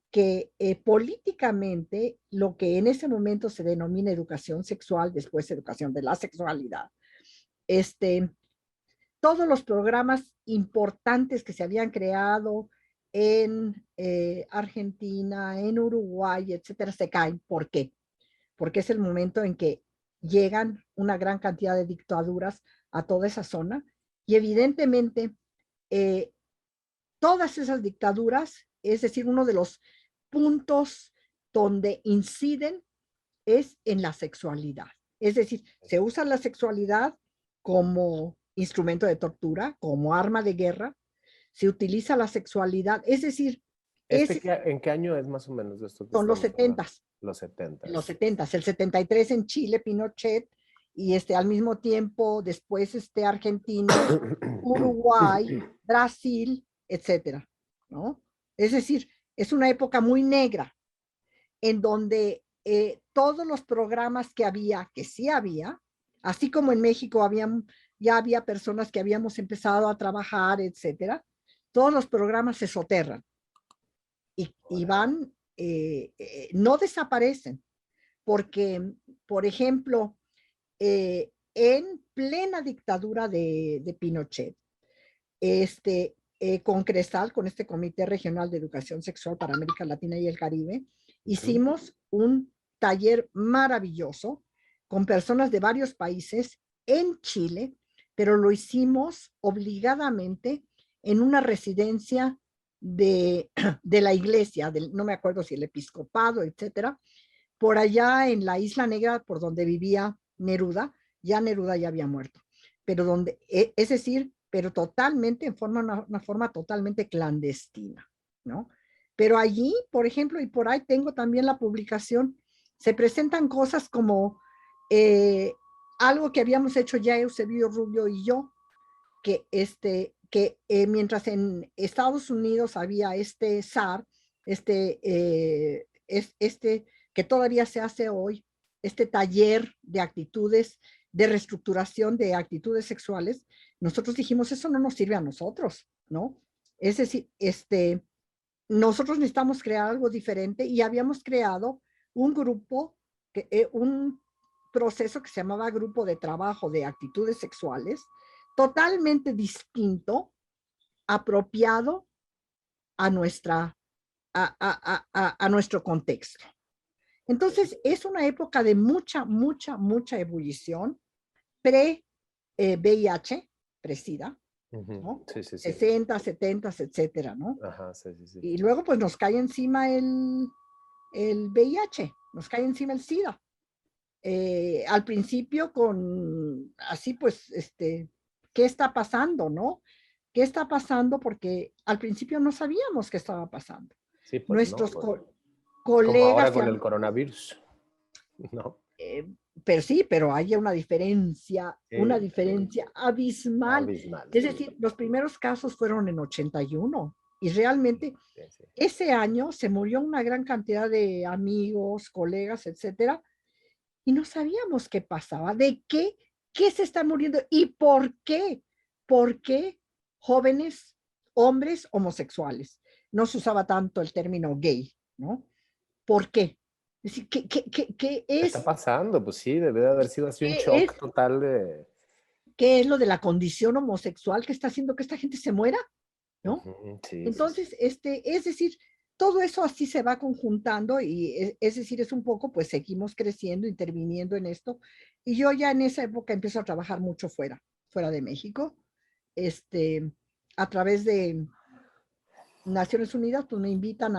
que políticamente lo que en ese momento se denomina educación sexual, después educación de la sexualidad, todos los programas importantes que se habían creado en Argentina, en Uruguay, etcétera, se caen. ¿Por qué? Porque es el momento en que llegan una gran cantidad de dictaduras a toda esa zona y evidentemente eh, todas esas dictaduras, es decir, uno de los puntos donde inciden es en la sexualidad. Es decir, se usa la sexualidad como instrumento de tortura, como arma de guerra, se utiliza la sexualidad, es decir, ¿En qué año es más o menos de esto que son los estamos hablando? 70s. Los 70. Los 70s, el 73 en Chile, Pinochet, y al mismo tiempo después Argentina, Uruguay, Brasil, etcétera, ¿no? Es decir, es una época muy negra en donde todos los programas que sí había, así como en México ya había personas que habíamos empezado a trabajar, etcétera, todos los programas se soterran y van, no desaparecen, porque, por ejemplo, en plena dictadura de Pinochet, con CRESAL, con este Comité Regional de Educación Sexual para América Latina y el Caribe, hicimos un taller maravilloso con personas de varios países en Chile, pero lo hicimos obligadamente en una residencia de la iglesia, no me acuerdo si el episcopado, etcétera, por allá en la Isla Negra, por donde vivía Neruda. Ya Neruda ya había muerto, pero es decir, pero totalmente una forma totalmente clandestina, ¿no? Pero allí, por ejemplo, y por ahí tengo también la publicación, se presentan cosas como algo que habíamos hecho ya Eusebio Rubio y yo, que mientras en Estados Unidos había SAR, que todavía se hace hoy, taller de actitudes, de reestructuración de actitudes sexuales, nosotros dijimos, eso no nos sirve a nosotros, ¿no? Es decir, nosotros necesitamos crear algo diferente y habíamos creado un grupo, un proceso que se llamaba Grupo de Trabajo de Actitudes Sexuales, totalmente distinto, apropiado a nuestro contexto. Entonces, es una época de mucha, mucha, mucha ebullición, pre-VIH, pre-SIDA, ¿no? Sí, sí, sí. 60, 70, etcétera, ¿no? Ajá, sí, sí, sí. Y luego, pues, nos cae encima el VIH, nos cae encima el SIDA. Al principio así pues, ¿qué está pasando, no? ¿Qué está pasando? Porque al principio no sabíamos qué estaba pasando. Sí, pues Nuestros no. Como colegas... ahora con el coronavirus, ¿no? Pero sí, pero hay una diferencia abismal. Abismal. Es decir, los primeros casos fueron en 81 y realmente ese año se murió una gran cantidad de amigos, colegas, etcétera, y no sabíamos qué pasaba, qué se está muriendo y por qué. ¿Por qué jóvenes, hombres homosexuales. No se usaba tanto el término gay, ¿no? ¿Por qué? Es decir, ¿Qué está pasando? Pues sí, debe de haber sido así un shock total de... qué es lo de la condición homosexual que está haciendo que esta gente se muera? ¿No? Ujú, sí, sí, sí. Entonces, es decir, todo eso así se va conjuntando y es decir, es un poco, pues seguimos creciendo, interviniendo en esto. Y yo ya en esa época empiezo a trabajar mucho fuera de México, este, a través de Naciones Unidas, pues me invitan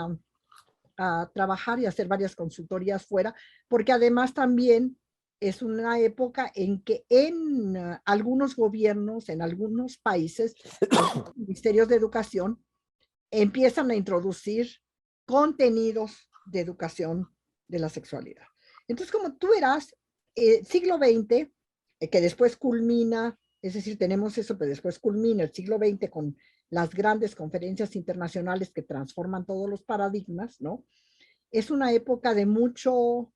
a trabajar y hacer varias consultorías fuera, porque además también es una época en que en algunos gobiernos, en algunos países, algunos ministerios de educación empiezan a introducir contenidos de educación de la sexualidad. Entonces, como tú verás, siglo XX, que después culmina, es decir, tenemos eso, pero después culmina el siglo XX con las grandes conferencias internacionales que transforman todos los paradigmas, ¿no? Es una época de mucho,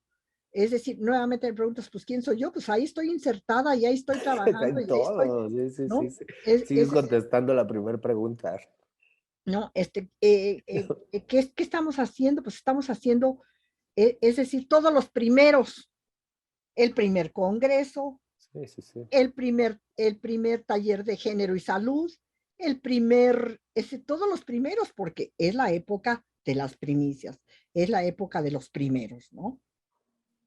es decir, nuevamente me preguntas, pues, ¿quién soy yo? Pues ahí estoy insertada y ahí estoy trabajando En y ahí estoy, todo, sí, sí, sí, ¿no? sí. Sigues Es decir, contestando la primera pregunta. ¿no? ¿Qué estamos haciendo? Pues estamos haciendo, es decir, todos los primeros, el primer congreso, Sí, sí, sí. el primer taller de género y salud, el primer, todos los primeros, porque es la época de las primicias, es la época de los primeros, ¿no?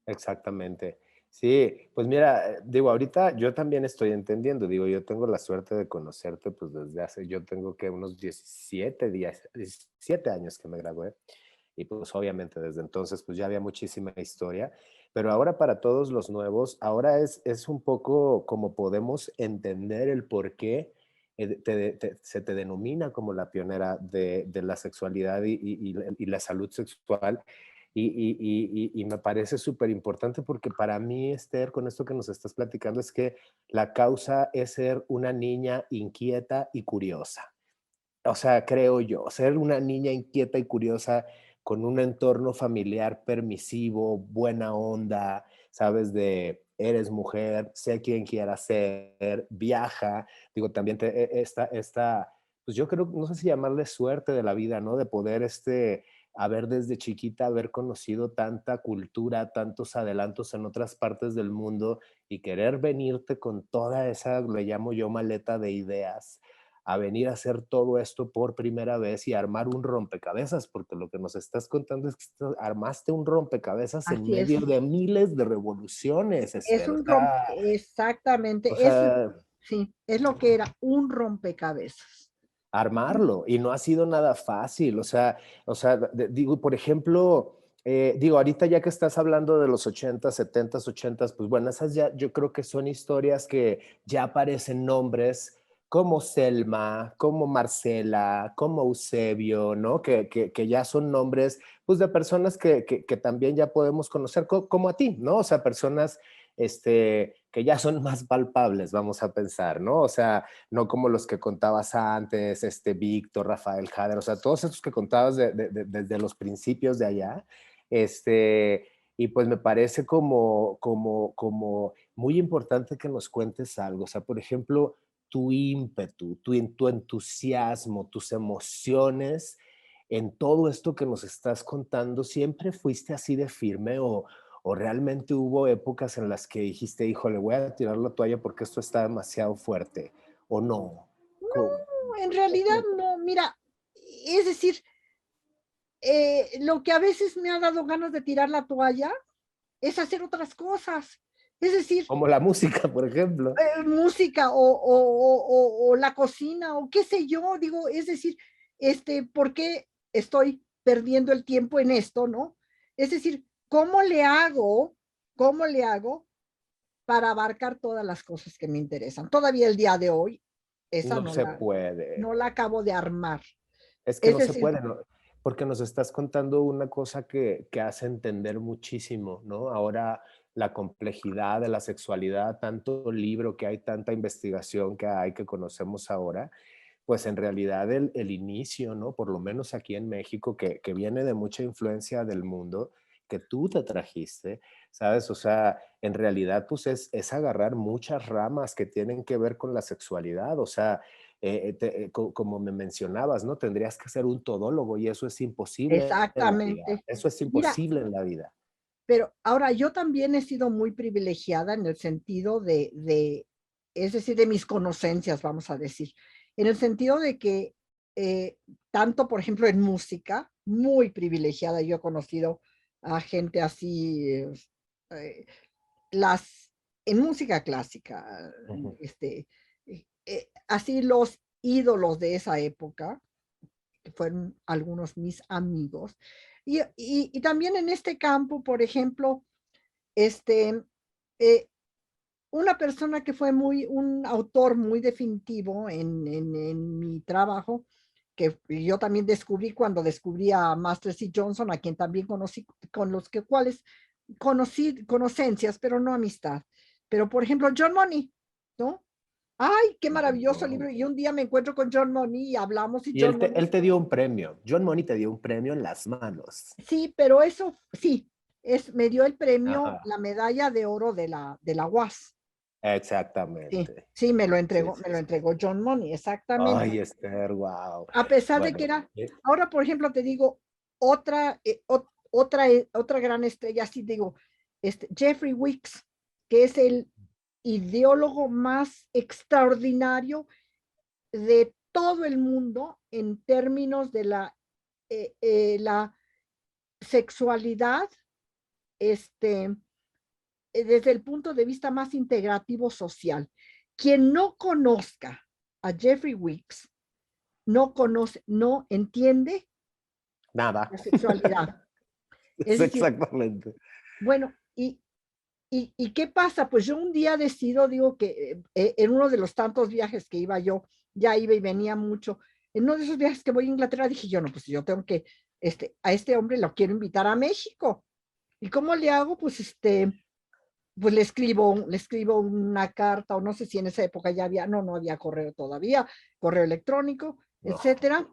Exactamente. Sí, pues mira, digo, ahorita yo también estoy entendiendo, digo, yo tengo la suerte de conocerte, pues desde hace, yo tengo que unos 17 días, 17 años que me gradué, y pues obviamente desde entonces pues ya había muchísima historia, pero ahora para todos los nuevos, ahora es un poco como podemos entender el por qué se te denomina como la pionera de la sexualidad y la salud sexual. Y me parece súper importante porque para mí, Esther, con esto que nos estás platicando, es que la causa es ser una niña inquieta y curiosa. O sea, creo yo, ser una niña inquieta y curiosa con un entorno familiar permisivo, buena onda, sabes, de eres mujer, sé quién quieras ser, viaja. Digo, también pues yo creo, no sé si llamarle suerte de la vida, ¿no? De poder haber desde chiquita, haber conocido tanta cultura, tantos adelantos en otras partes del mundo y querer venirte con toda esa, le llamo yo, maleta de ideas a venir a hacer todo esto por primera vez y armar un rompecabezas, porque lo que nos estás contando es que armaste un rompecabezas en Así es. medio de miles de revoluciones, Es Esther. un rompe, O exactamente, eso sea, sí, es lo que era un rompecabezas. armarlo y no ha sido nada fácil. Digo, por ejemplo, digo, ahorita ya que estás hablando de los 80, 70, 80, pues bueno, esas ya yo creo que son historias que ya aparecen nombres como Selma, como Marcela, como Eusebio, ¿no? Que ya son nombres, pues, de personas que también ya podemos conocer, como a ti, ¿no? O sea, personas que ya son más palpables, vamos a pensar, ¿no? O sea, no como los que contabas antes, Víctor, Rafael Jader, o sea, todos estos que contabas desde los principios de allá, y pues me parece como muy importante que nos cuentes algo, o sea, por ejemplo, tu ímpetu, tu entusiasmo, tus emociones en todo esto que nos estás contando, ¿siempre fuiste así de firme o realmente hubo épocas en las que dijiste, híjole, voy a tirar la toalla porque esto está demasiado fuerte? ¿O no? En realidad no, mira, es decir, lo que a veces me ha dado ganas de tirar la toalla es hacer otras cosas. Es decir, Como la música, por ejemplo. música o la cocina o qué sé yo, digo, es decir, ¿por qué estoy perdiendo el tiempo en esto, no? Es decir, cómo le hago para abarcar todas las cosas que me interesan? Todavía el día de hoy, esa No se puede. no la acabo de armar. Es que Es no se decir, puede, ¿no? Porque nos estás contando una cosa que hace entender muchísimo, ¿no? Ahora la complejidad de la sexualidad, tanto libro que hay, tanta investigación que hay, que conocemos ahora, pues en realidad el inicio, ¿no? Por lo menos aquí en México, que viene de mucha influencia del mundo, que tú te trajiste, ¿sabes? O sea, en realidad pues es agarrar muchas ramas que tienen que ver con la sexualidad, o sea, como me mencionabas, ¿no? Tendrías que ser un todólogo y eso es imposible en la vida. Exactamente. Eso es Mira, imposible en la vida. pero ahora yo también he sido muy privilegiada en el sentido es decir, de mis conocencias, vamos a decir, en el sentido de que tanto, por ejemplo, en música, muy privilegiada, yo he conocido a gente así, eh, las, en música clásica, Ujú. así los ídolos de esa época, que fueron algunos mis amigos, y también en este campo, por ejemplo, este, eh, una persona que fue un autor muy definitivo en mi trabajo, que yo también descubrí cuando descubrí a Master C. Johnson, a quien también conocí, con los que cuales conocí conocencias, pero no amistad. Pero, por ejemplo, John Money, ¿no? Ay, qué maravilloso libro. Y un día me encuentro con John Money y hablamos y Y John Money, él te dio un premio. John Money te dio un premio en las manos. sí, pero eso, sí, me dio el premio, Ajá. la medalla de oro de la UAS. Sí, Exactamente. sí, Sí, me sí, lo sí. entregó John Money, exactamente. Ay, Esther, wow. A pesar de que Bueno, era, ahora por ejemplo te digo, otra gran estrella, así digo, Jeffrey Weeks, que es el ideólogo más extraordinario de todo el mundo en términos de la sexualidad, desde el punto de vista más integrativo social. Quien no conozca a Jeffrey Weeks no conoce, no entiende nada. la sexualidad. Es Es decir, exactamente. bueno, ¿y qué pasa? Pues yo un día decido, digo que en uno de los tantos viajes que iba yo, ya iba y venía mucho, en uno de esos viajes que voy a Inglaterra, dije yo, no, pues yo tengo que, a este hombre lo quiero invitar a México. ¿Y cómo le hago? Pues pues le escribo una carta, o no sé si en esa época ya había, no había correo todavía, correo electrónico, No. etcétera.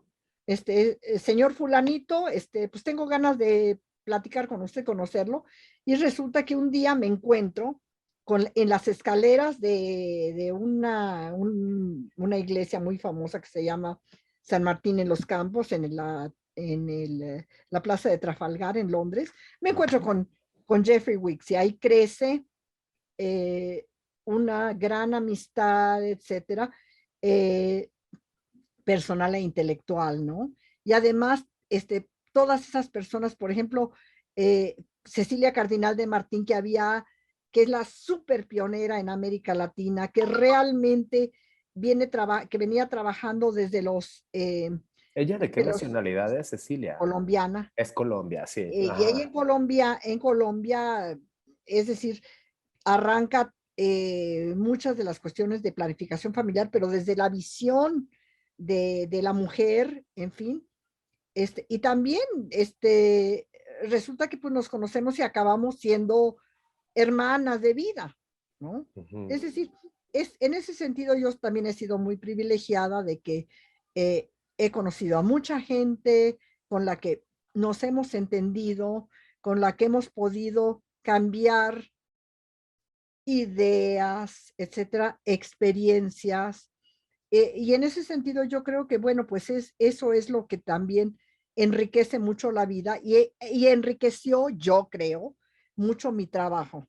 Señor fulanito, pues tengo ganas de platicar con usted, conocerlo, y resulta que un día me encuentro en las escaleras de una iglesia muy famosa que se llama San Martín en los Campos, la Plaza de Trafalgar en Londres. Me encuentro con Jeffrey Weeks y ahí crece eh, una gran amistad, etcétera, eh, personal e intelectual, ¿no? Y además, todas esas personas, por ejemplo, Cecilia Cardinal de Martín, que es la súper pionera en América Latina, que realmente que venía trabajando ¿Ella de qué desde los nacionalidad es, Cecilia? colombiana. Es Colombia, sí. Y ella Ajá. en Colombia, es decir, arranca muchas de las cuestiones de planificación familiar, pero desde la visión de la mujer, en fin. Y también resulta que pues, nos conocemos y acabamos siendo hermanas de vida, ¿no? Ujú. Es decir, en ese sentido yo también he sido muy privilegiada de que he conocido a mucha gente con la que nos hemos entendido, con la que hemos podido cambiar ideas, etcétera, experiencias. Y en ese sentido yo creo que, bueno, pues eso es lo que también enriquece mucho la vida y enriqueció, yo creo, mucho mi trabajo.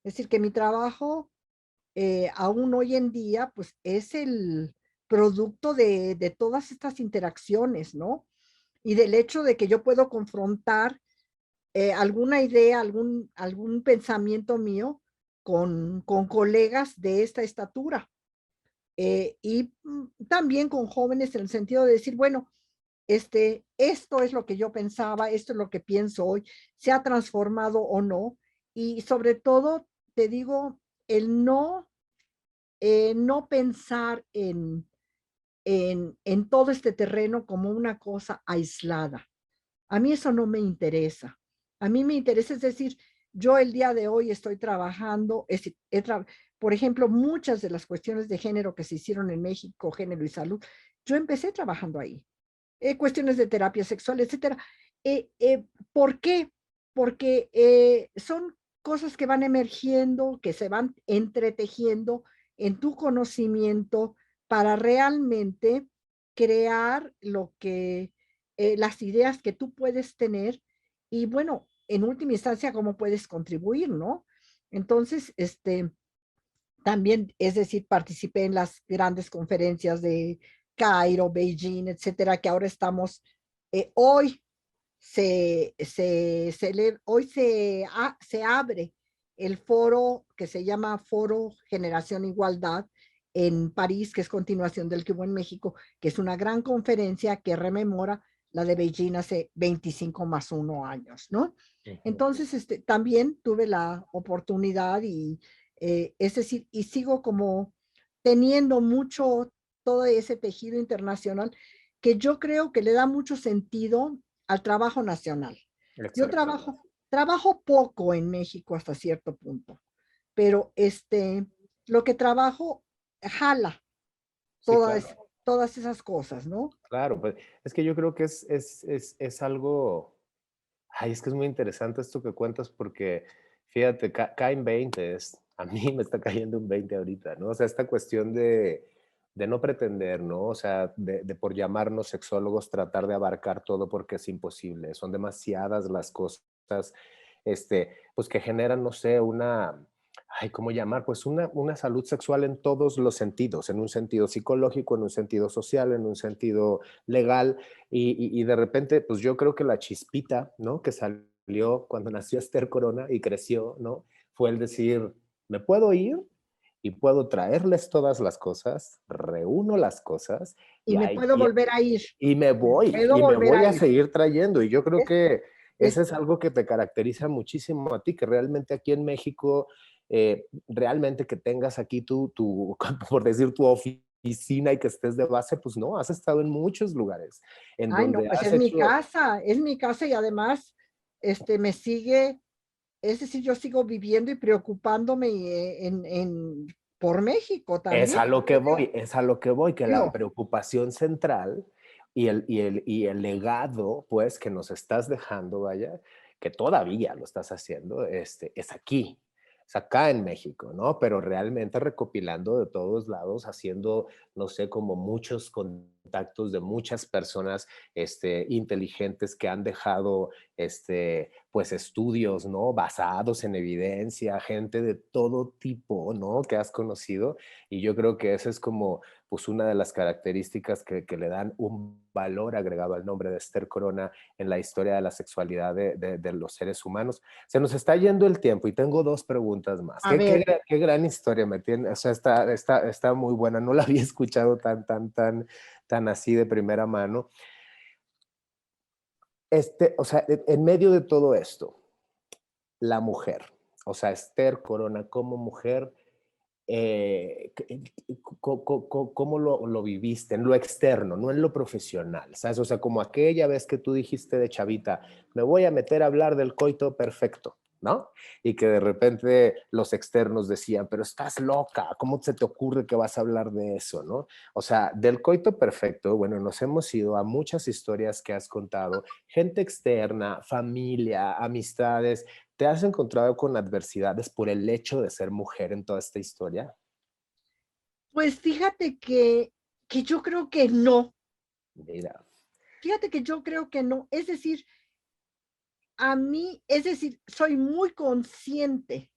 Es decir, que mi trabajo, aún hoy en día, pues es el producto de todas estas interacciones, ¿no? Y del hecho de que yo puedo confrontar alguna idea, algún pensamiento mío con colegas de esta estatura. Y también con jóvenes en el sentido de decir, bueno, esto es lo que yo pensaba, esto es lo que pienso hoy, se ha transformado o no. Y sobre todo, te digo, el no pensar en todo este terreno como una cosa aislada. A mí eso no me interesa. A mí me interesa, es decir, yo el día de hoy estoy trabajando, por ejemplo, muchas de las cuestiones de género que se hicieron en México, género y salud, yo empecé trabajando ahí. Cuestiones de terapia sexual, etcétera. ¿Por qué? Porque son cosas que van emergiendo, que se van entretejiendo en tu conocimiento para realmente crear lo que, las ideas que tú puedes tener y bueno, en última instancia, cómo puedes contribuir, ¿no? Entonces, también, es decir, participé en las grandes conferencias de Cairo, Beijing, etcétera, que ahora estamos, hoy hoy se abre el foro que se llama Foro Generación Igualdad en París, que es continuación del que hubo en México, que es una gran conferencia que rememora la de Beijing hace 25 más 1 años, ¿no? Ujú. Entonces, también tuve la oportunidad y, es decir, y sigo como teniendo mucho todo ese tejido internacional que yo creo que le da mucho sentido al trabajo nacional. Yo Exactamente. trabajo poco en México hasta cierto punto, pero lo que trabajo jala Sí, claro. todas esas cosas, ¿no? Claro, pues es que yo creo que es algo, ay, es que es muy interesante esto que cuentas porque, fíjate, caen 20, a mí me está cayendo un 20 ahorita, ¿no? O sea, esta cuestión de no pretender, ¿no? O sea, de por llamarnos sexólogos tratar de abarcar todo porque es imposible, son demasiadas las cosas, pues que generan, no sé, ay, ¿cómo llamar? Pues una salud sexual en todos los sentidos, en un sentido psicológico, en un sentido social, en un sentido legal, y de repente, pues yo creo que la chispita, ¿no? Que salió cuando nació Esther Corona y creció, ¿no? Fue el decir, me puedo ir y puedo traerles todas las cosas, reúno las cosas Y y, me puedo volver a ir, me puedo y me volver voy a a ir. seguir trayendo. Y yo creo Es, que eso es, es algo que te caracteriza muchísimo a ti, que realmente aquí en México, realmente que tengas aquí por decir, tu oficina y que estés de base, pues no, has estado en muchos lugares en ay, no, donde pues has hecho, es mi casa y además, me sigue, es decir, yo sigo viviendo y preocupándome por México es también. a lo que voy, es a lo que voy, que la Digo, preocupación central y el legado, pues, que nos estás dejando, vaya, que todavía lo estás haciendo, es aquí, es acá en México, ¿no? Pero realmente recopilando de todos lados, haciendo, no sé, como muchos contactos de muchas personas, inteligentes que han dejado, pues, estudios, ¿no? Basados en evidencia, gente de todo tipo, ¿no? Que has conocido y yo creo que esa es como pues una de las características que le dan un valor agregado al nombre de Esther Corona en la historia de la sexualidad de los seres humanos. Se nos está yendo el tiempo y tengo dos preguntas más. a ¿Qué, ver, qué gran historia me tiene? O sea, está muy buena. No la había escuchado tan así de primera mano. O sea, en medio de todo esto, la mujer, o sea, Esther Corona como mujer, eh, ¿cómo lo viviste en lo externo, no en lo profesional? ¿Sabes? O sea, como aquella vez que tú dijiste de chavita, me voy a meter a hablar del coito perfecto, ¿no? Y que de repente los externos decían, pero estás loca, ¿cómo se te ocurre que vas a hablar de eso, no? O sea, del coito perfecto, bueno, nos hemos ido a muchas historias que has contado, gente externa, familia, amistades. ¿Te has encontrado con adversidades por el hecho de ser mujer en toda esta historia? pues fíjate que yo creo que no, Mira, fíjate que yo creo que no, es decir, a mí, es decir, soy muy consciente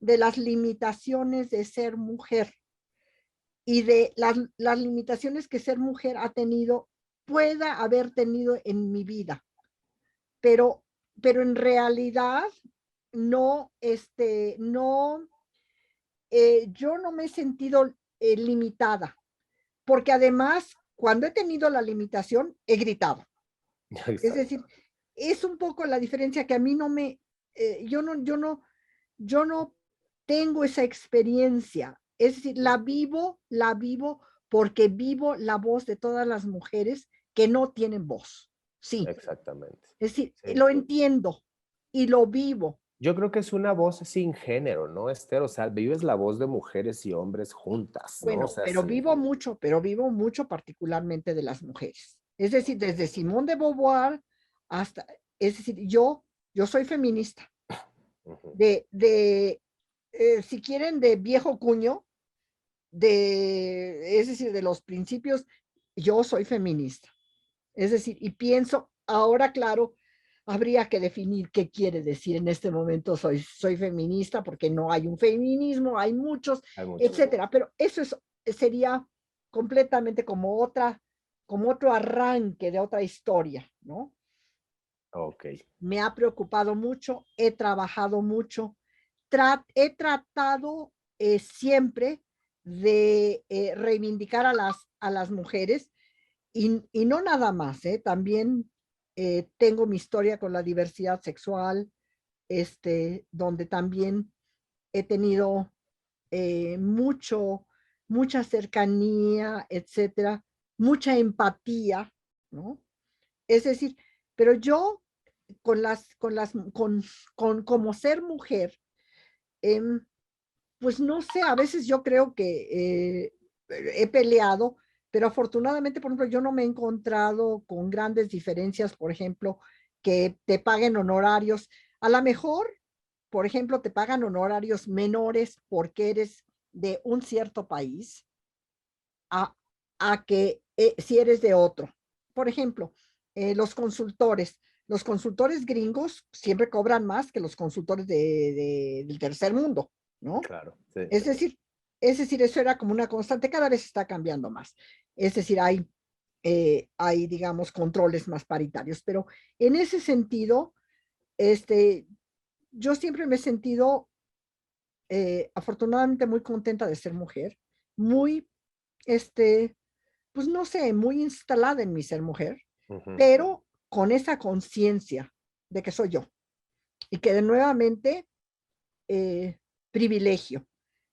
de las limitaciones de ser mujer y de las limitaciones que ser mujer ha tenido, pueda haber tenido en mi vida, pero, pero en realidad no, no, yo no me he sentido limitada, porque además, cuando he tenido la limitación, he gritado. Es decir, exacto. es un poco la diferencia que a mí no me, yo no tengo esa experiencia. Es decir, la vivo porque vivo la voz de todas las mujeres que no tienen voz. Sí, Exactamente. es decir, Sí. lo entiendo y lo vivo. Yo creo que es una voz sin género, ¿no, Esther? O sea, vives la voz de mujeres y hombres juntas, ¿no? O Bueno, sea, sí. pero vivo mucho particularmente de las mujeres. Es decir, desde Simone de Beauvoir hasta, es decir, yo soy feminista Ujú. de si quieren, de viejo cuño, es decir, de los principios, yo soy feminista. Es decir, y pienso, ahora claro, habría que definir qué quiere decir en este momento soy feminista, porque no hay un feminismo, hay muchos, Hay muchos. etcétera. Pero eso sería completamente como otro arranque de otra historia, ¿no? Ok. Me ha preocupado mucho, he trabajado mucho, he tratado siempre de reivindicar a las mujeres y no nada más, también tengo mi historia con la diversidad sexual, donde también he tenido mucha cercanía, etcétera, mucha empatía, ¿no? Es decir, pero yo como ser mujer, em, pues no sé, a veces yo creo que he peleado, pero afortunadamente, por ejemplo, yo no me he encontrado con grandes diferencias, por ejemplo, que te paguen honorarios. A lo mejor, por ejemplo, te pagan honorarios menores porque eres de un cierto país a, a que si eres de otro. Por ejemplo, los consultores gringos siempre cobran más que los consultores del tercer mundo, ¿no? Claro, sí. Es decir, eso era como una constante, cada vez está cambiando más. Es decir, hay, digamos, controles más paritarios, pero en ese sentido, yo siempre me he sentido afortunadamente muy contenta de ser mujer, muy, este, pues no sé, muy instalada en mi ser mujer, Ujú. pero con esa conciencia de que soy yo y que de nuevamente eh, privilegio,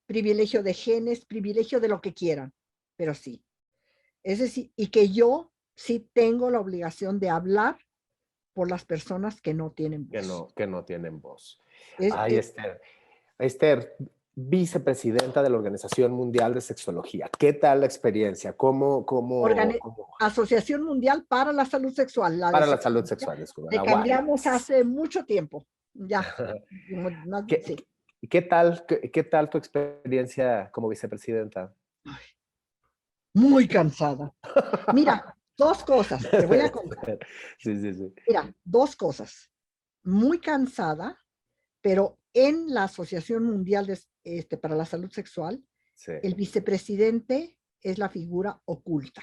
privilegio de genes, privilegio de lo que quieran, pero sí. Es decir, y que yo sí tengo la obligación de hablar por las personas que no tienen voz. Que no tienen voz. Es, Ay, es, Esther. Esther, vicepresidenta de la Organización Mundial de Sexología. ¿Qué tal la experiencia? ¿Cómo? Asociación Mundial para la Salud Sexual, la de Para la salud sexología, sexual, disculpa, le la WASS. cambiamos hace mucho tiempo, ya. ¿Qué, Sí. qué tal tu experiencia como vicepresidenta? Muy cansada. Mira, dos cosas, te voy a contar. Sí, sí, sí. Mira, dos cosas. Muy cansada, pero en la Asociación Mundial para la Salud Sexual, Sí. el vicepresidente es la figura oculta.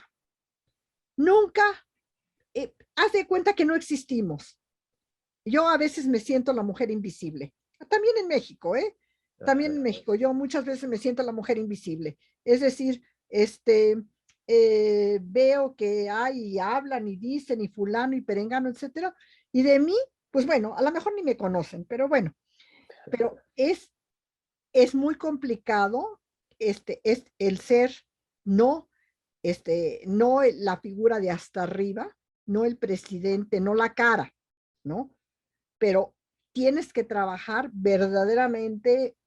Nunca, haz de cuenta que no existimos. Yo a veces me siento la mujer invisible. También en México, ¿eh? También en Ajá. México. Yo muchas veces me siento la mujer invisible. Es decir, veo que hay y hablan y dicen y fulano y perengano, etcétera. Y de mí, pues bueno, a lo mejor ni me conocen, pero bueno, pero es muy complicado es el ser no, no la figura de hasta arriba, no el presidente, no la cara, ¿no? Pero tienes que trabajar verdaderamente,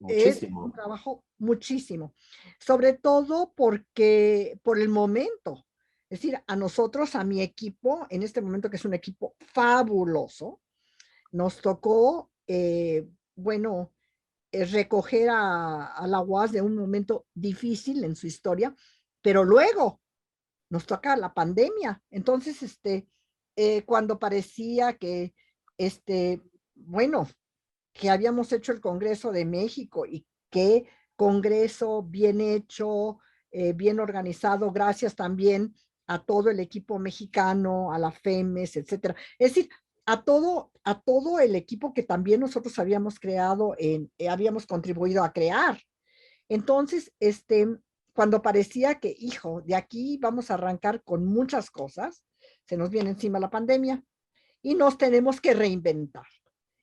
es un Muchísimo. trabajo muchísimo, sobre todo porque por el momento, es decir, a nosotros, a mi equipo, en este momento que es un equipo fabuloso, nos tocó, bueno, recoger a la UAS de un momento difícil en su historia, pero luego nos toca la pandemia. Entonces, cuando parecía que, bueno, que habíamos hecho el Congreso de México y qué Congreso bien hecho, bien organizado, gracias también a todo el equipo mexicano, a la FEMES, etcétera. Es decir, a todo el equipo que también nosotros habíamos creado, habíamos contribuido a crear. Entonces, cuando parecía que, hijo, de aquí vamos a arrancar con muchas cosas, se nos viene encima la pandemia y nos tenemos que reinventar.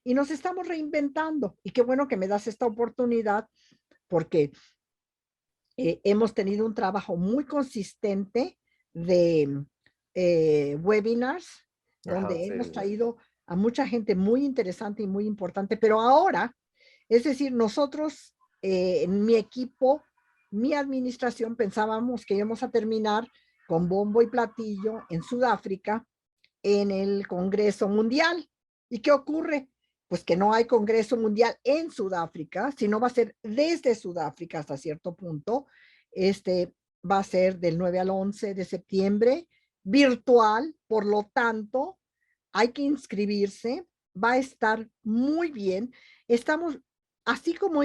Y nos estamos reinventando. Y qué bueno que me das esta oportunidad porque hemos tenido un trabajo muy consistente de webinars, Ajá, donde sí. hemos traído a mucha gente muy interesante y muy importante, pero ahora, es decir, nosotros, en mi equipo, mi administración, pensábamos que íbamos a terminar con bombo y platillo en Sudáfrica en el Congreso Mundial. ¿Y qué ocurre? Pues que no hay Congreso Mundial en Sudáfrica, sino va a ser desde Sudáfrica hasta cierto punto. Va a ser del 9 al 11 de septiembre, virtual, por lo tanto, hay que inscribirse, va a estar muy bien. Estamos, así como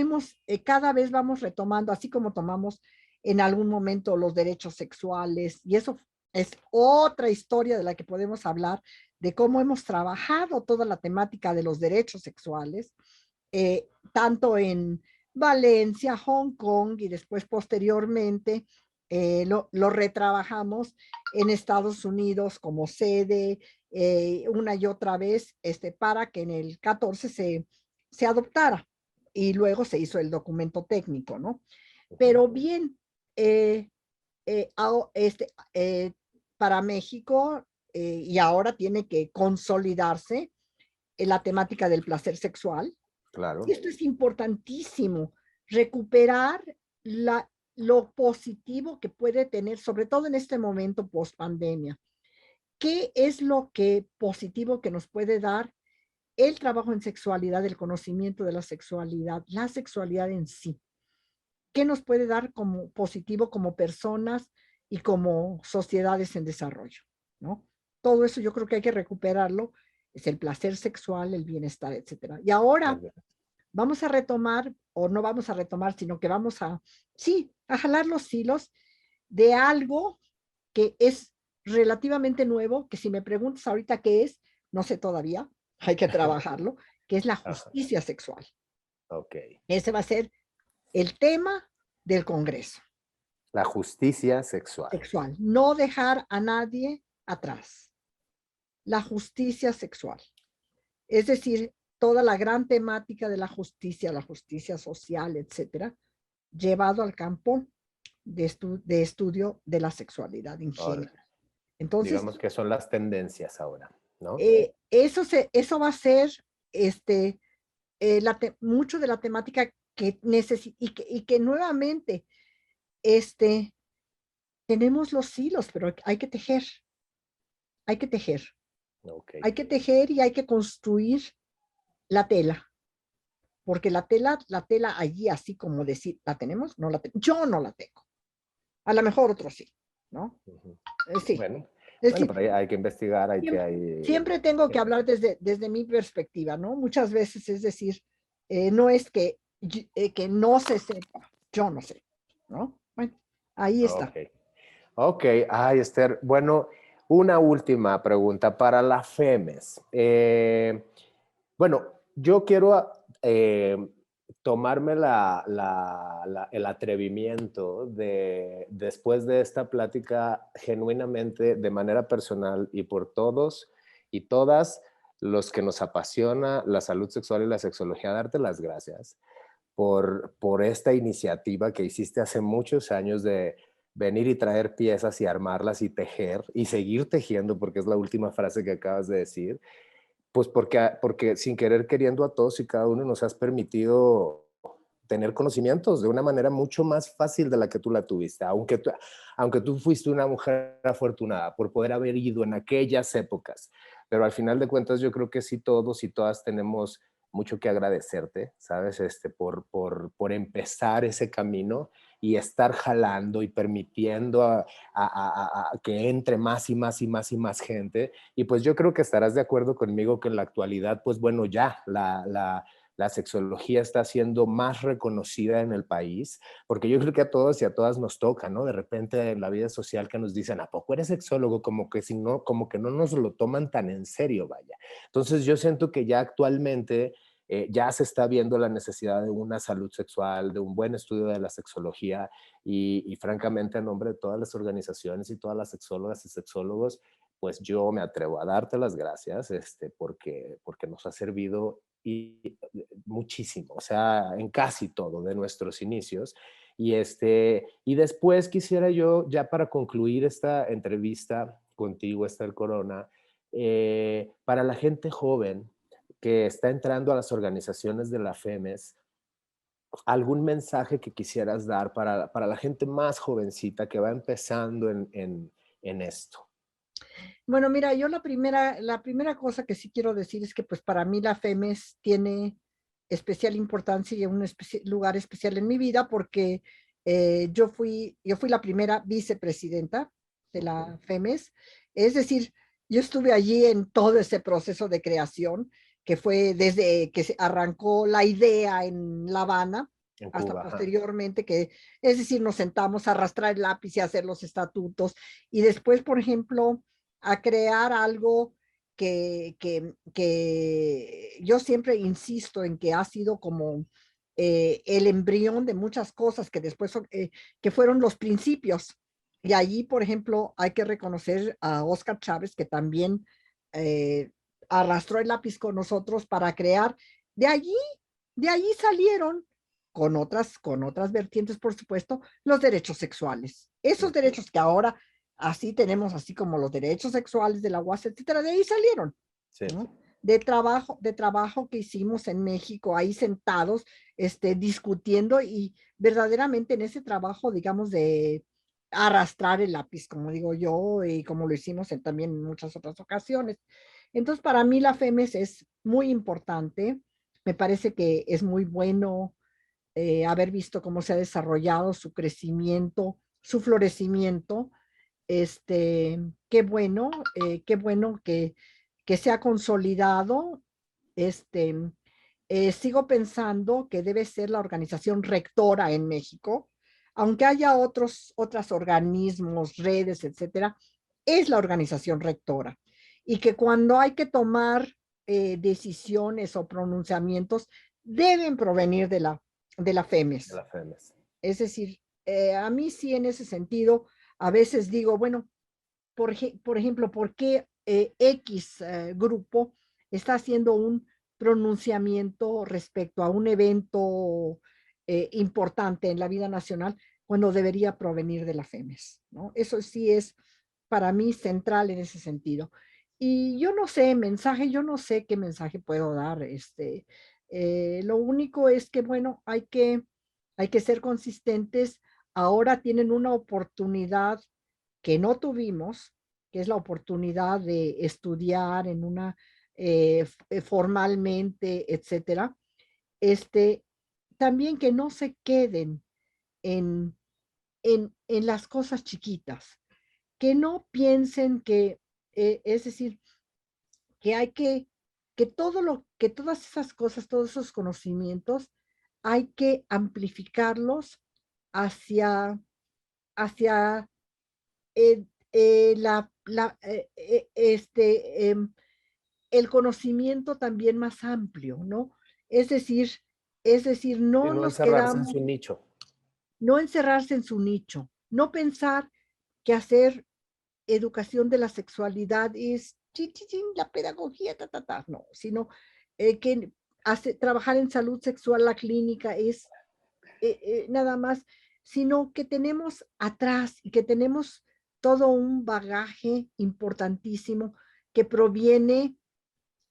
cada vez vamos retomando, así como tomamos en algún momento los derechos sexuales, y eso es otra historia de la que podemos hablar, de cómo hemos trabajado toda la temática de los derechos sexuales, tanto en Valencia, Hong Kong y después posteriormente lo retrabajamos en Estados Unidos como sede una y otra vez para que en el 14 se adoptara y luego se hizo el documento técnico, ¿no? Pero bien, eh, eh, este, eh, para México y ahora tiene que consolidarse la temática del placer sexual. Claro. Y esto es importantísimo, recuperar lo positivo que puede tener, sobre todo en este momento post pandemia. ¿Qué es lo que positivo que nos puede dar el trabajo en sexualidad, el conocimiento de la sexualidad en sí? ¿Qué nos puede dar como positivo como personas y como sociedades en desarrollo? ¿No? Todo eso yo creo que hay que recuperarlo. Es el placer sexual, el bienestar, etcétera. Y ahora vamos a retomar, o no vamos a retomar, sino que vamos a, sí, a jalar los hilos de algo que es relativamente nuevo, que si me preguntas ahorita qué es, no sé todavía, hay que trabajarlo, que es la Ajá. justicia sexual. Ok. Ese va a ser el tema del Congreso. La justicia sexual. Sexual. No dejar a nadie atrás. La justicia sexual. Es decir, toda la gran temática de la justicia social, etcétera, llevado al campo de estudio de la sexualidad en Ahora, género. Entonces, digamos que son las tendencias ahora, ¿no? eso va a ser mucho de la temática que necesita y que nuevamente este, tenemos los hilos, pero hay que tejer, hay que tejer, Ok. hay que tejer y hay que construir la tela. Porque la tela allí, así como decir, ¿la tenemos? No la tengo. Yo no la tengo. A lo mejor otros sí, ¿no? Ujú. Sí. Bueno, Es bueno, decir, pero hay que investigar, hay que... siempre tengo que hablar desde mi perspectiva, ¿no? Muchas veces es decir, no es que no se sepa, yo no sé, ¿no? Bueno, ahí está. Ok. Ok, ay, Esther. Bueno, una última pregunta para la FEMES. Bueno, yo quiero tomarme el atrevimiento de, después de esta plática, genuinamente, de manera personal y por todos y todas los que nos apasiona la salud sexual y la sexología, darte las gracias por esta iniciativa que hiciste hace muchos años de venir y traer piezas y armarlas y tejer y seguir tejiendo, porque es la última frase que acabas de decir, pues porque sin querer queriendo a todos y cada uno nos has permitido tener conocimientos de una manera mucho más fácil de la que tú la tuviste, aunque tú fuiste una mujer afortunada por poder haber ido en aquellas épocas, pero al final de cuentas yo creo que sí todos y todas tenemos mucho que agradecerte, ¿sabes? Por empezar ese camino y estar jalando y permitiendo a que entre más y más y más y más gente. Y pues yo creo que estarás de acuerdo conmigo que en la actualidad, pues bueno, ya la sexología está siendo más reconocida en el país, porque yo creo que a todos y a todas nos toca, ¿no? De repente en la vida social que nos dicen, ¿a poco eres sexólogo? Como que si no, como que no nos lo toman tan en serio, vaya. Entonces yo siento que ya actualmente ya se está viendo la necesidad de una salud sexual, de un buen estudio de la sexología y francamente a nombre de todas las organizaciones y todas las sexólogas y sexólogos, pues yo me atrevo a darte las gracias porque nos ha servido muchísimo, o sea, en casi todo de nuestros inicios. Y después quisiera yo, ya para concluir esta entrevista contigo, Esther Corona, para la gente joven que está entrando a las organizaciones de la FEMES, algún mensaje que quisieras dar para la gente más jovencita que va empezando en esto. Bueno, mira, yo la primera cosa que sí quiero decir es que pues para mí la FEMES tiene especial importancia y un lugar especial en mi vida porque yo fui la primera vicepresidenta de la FEMES, es decir, yo estuve allí en todo ese proceso de creación, que fue desde que se arrancó la idea en La Habana En hasta Cuba, ajá. posteriormente, que es decir, nos sentamos a arrastrar el lápiz y a hacer los estatutos, y después, por ejemplo, a crear algo que yo siempre insisto en que ha sido como el embrión de muchas cosas que después que fueron los principios. Y allí, por ejemplo, hay que reconocer a Oscar Chávez, que también eh, arrastró el lápiz con nosotros para crear. De allí, de allí salieron con otras vertientes, por supuesto, los derechos sexuales. Esos Ujú. derechos que ahora así tenemos, así como los derechos sexuales de la UAS, etcétera, de ahí salieron, Sí. ¿no? De trabajo que hicimos en México, ahí sentados, discutiendo y verdaderamente en ese trabajo, digamos, de arrastrar el lápiz, como digo yo, y como lo hicimos también en muchas otras ocasiones. Entonces, para mí la FEMES es muy importante. Me parece que es muy bueno haber visto cómo se ha desarrollado su crecimiento, su florecimiento. Qué bueno que se ha consolidado. Este, Sigo pensando que debe ser la organización rectora en México, aunque haya otros organismos, redes, etcétera, es la organización rectora. Y que cuando hay que tomar decisiones o pronunciamientos, deben provenir de la De FEMES. la FEMES. Es decir, a mí sí en ese sentido, a veces digo, bueno, por ejemplo, ¿por qué X grupo está haciendo un pronunciamiento respecto a un evento importante en la vida nacional cuando debería provenir de la FEMES? ¿No? Eso sí es para mí central en ese sentido. Y yo no sé, yo no sé qué mensaje puedo dar. Lo único es que, bueno, hay que ser consistentes. Ahora tienen una oportunidad que no tuvimos, que es la oportunidad de estudiar en una formalmente, etcétera. Este, También que no se queden en, en las cosas chiquitas, que no piensen que, es decir, que hay que todas esas cosas, todos esos conocimientos, hay que amplificarlos hacia, hacia el conocimiento también más amplio, ¿no? Es decir, Y no no nos encerrarse en quedamos, su nicho. no encerrarse en su nicho, no pensar que hacer educación de la sexualidad es la pedagogía, no, sino que trabajar en salud sexual, la clínica es nada más, sino que tenemos atrás y que tenemos todo un bagaje importantísimo que proviene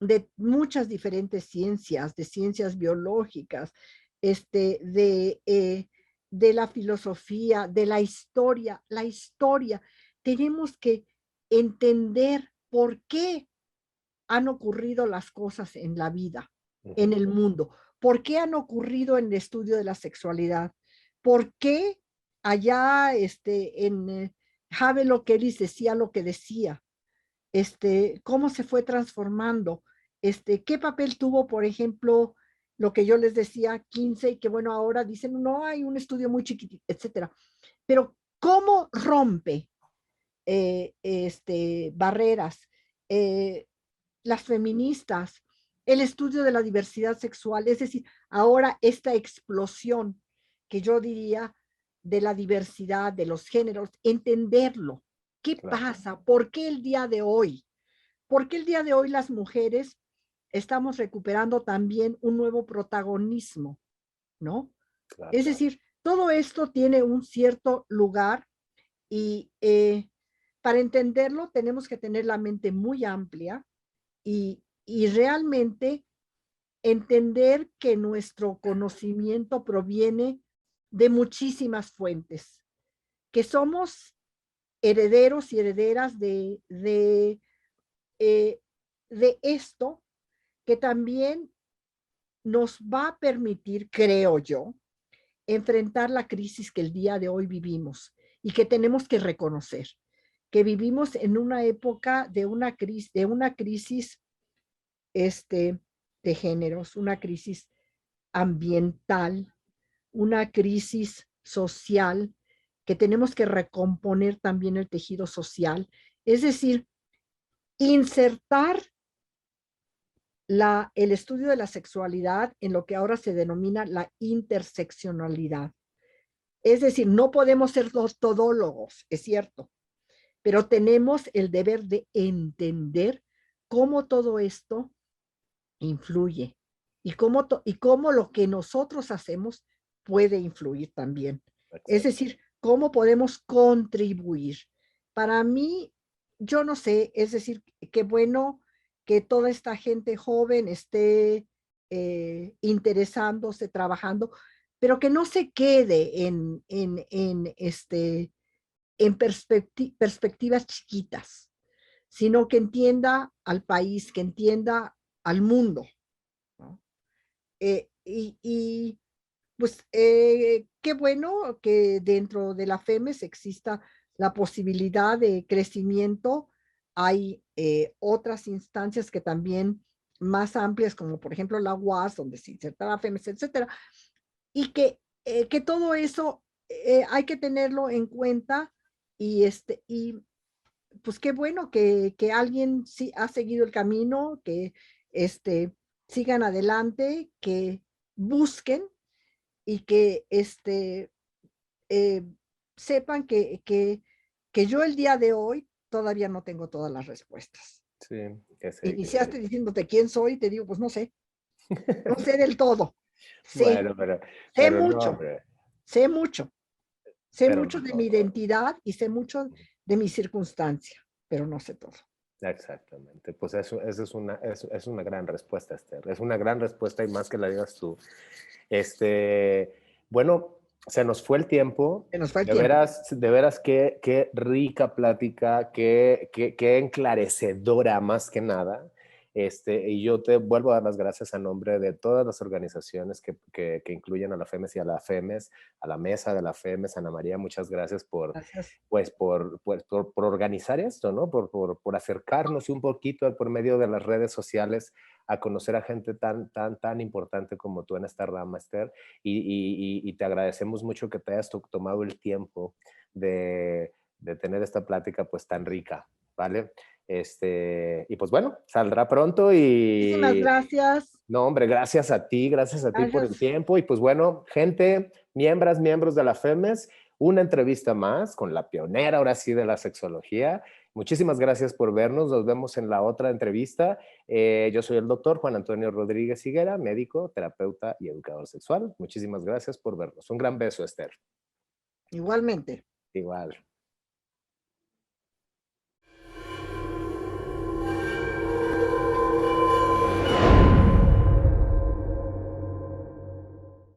de muchas diferentes ciencias, de ciencias biológicas, de la filosofía, de la historia. La historia, tenemos que entender por qué han ocurrido las cosas en la vida, en Ujú. el mundo, por qué han ocurrido en el estudio de la sexualidad, por qué allá en Havelock Ellis decía lo que decía, cómo se fue transformando, qué papel tuvo, por ejemplo, lo que yo les decía, 15, y que bueno, ahora dicen, no, hay un estudio muy chiquitito, etcétera. Pero cómo rompe barreras, eh, las feministas, el estudio de la diversidad sexual, es decir, ahora esta explosión que yo diría de la diversidad de los géneros, entenderlo. ¿Qué Claro, pasa? ¿Por qué el día de hoy? ¿Por qué el día de hoy las mujeres estamos recuperando también un nuevo protagonismo? ¿No? claro. Es decir, todo esto tiene un cierto lugar y para entenderlo tenemos que tener la mente muy amplia y realmente entender que nuestro conocimiento proviene de muchísimas fuentes, que somos herederos y herederas eh, de esto que también nos va a permitir, creo yo, enfrentar la crisis que el día de hoy vivimos y que tenemos que reconocer, que vivimos en una época de una crisis este, de géneros, una crisis ambiental, una crisis social, que tenemos que recomponer también el tejido social, es decir, insertar el estudio de la sexualidad en lo que ahora se denomina la interseccionalidad. Es decir, no podemos ser todólogos, es cierto, pero tenemos el deber de entender cómo todo esto influye y cómo lo que nosotros hacemos puede influir también. Es Exacto. decir, cómo podemos contribuir. Para mí, yo no sé, es decir, qué bueno que toda esta gente joven esté interesándose, trabajando, pero que no se quede en perspectivas chiquitas, sino que entienda al país, que entienda al mundo, ¿no? Y pues qué bueno que dentro de la FEMES exista la posibilidad de crecimiento. Hay otras instancias que también más amplias, como por ejemplo la UAS, donde se inserta la FEMES, etcétera, y que todo eso hay que tenerlo en cuenta y pues qué bueno que alguien sí ha seguido el camino, que este, sigan adelante, que busquen y que eh, sepan que yo el día de hoy todavía no tengo todas las respuestas. Sí, que sí, que sí. Iniciaste diciéndote quién soy, te digo, pues no sé, no sé del todo. Sé, Bueno, sé no, mucho, hombre, sé mucho, sé pero mucho no de mi todo. identidad y sé mucho de mi circunstancia, pero no sé todo. Exactamente, pues eso es una gran respuesta, Esther. Es una gran respuesta y más que la digas tú. Este, bueno, se nos fue el tiempo. Se nos fue el tiempo. De veras, qué rica plática, qué enclarecedora más que nada. Y yo te vuelvo a dar las gracias a nombre de todas las organizaciones que incluyen a la FEMES y a la FEMES, a la mesa de la FEMES, Ana María, muchas gracias Gracias. pues por organizar esto, ¿no? Por acercarnos un poquito por medio de las redes sociales a conocer a gente tan importante como tú en esta rama, Esther, y te agradecemos mucho que te hayas tomado el tiempo de tener esta plática pues tan rica, ¿vale? Y pues bueno, saldrá pronto Muchísimas y gracias. no, hombre, gracias a ti por el Gracias. tiempo. Y pues bueno, gente, miembros de la FEMES, una entrevista más con la pionera, ahora sí, de la sexología. Muchísimas gracias por vernos. Nos vemos en la otra entrevista. Yo soy el doctor Juan Antonio Rodríguez Higuera, médico, terapeuta y educador sexual. Muchísimas gracias por vernos. Un gran beso, Esther. Igualmente. Igual.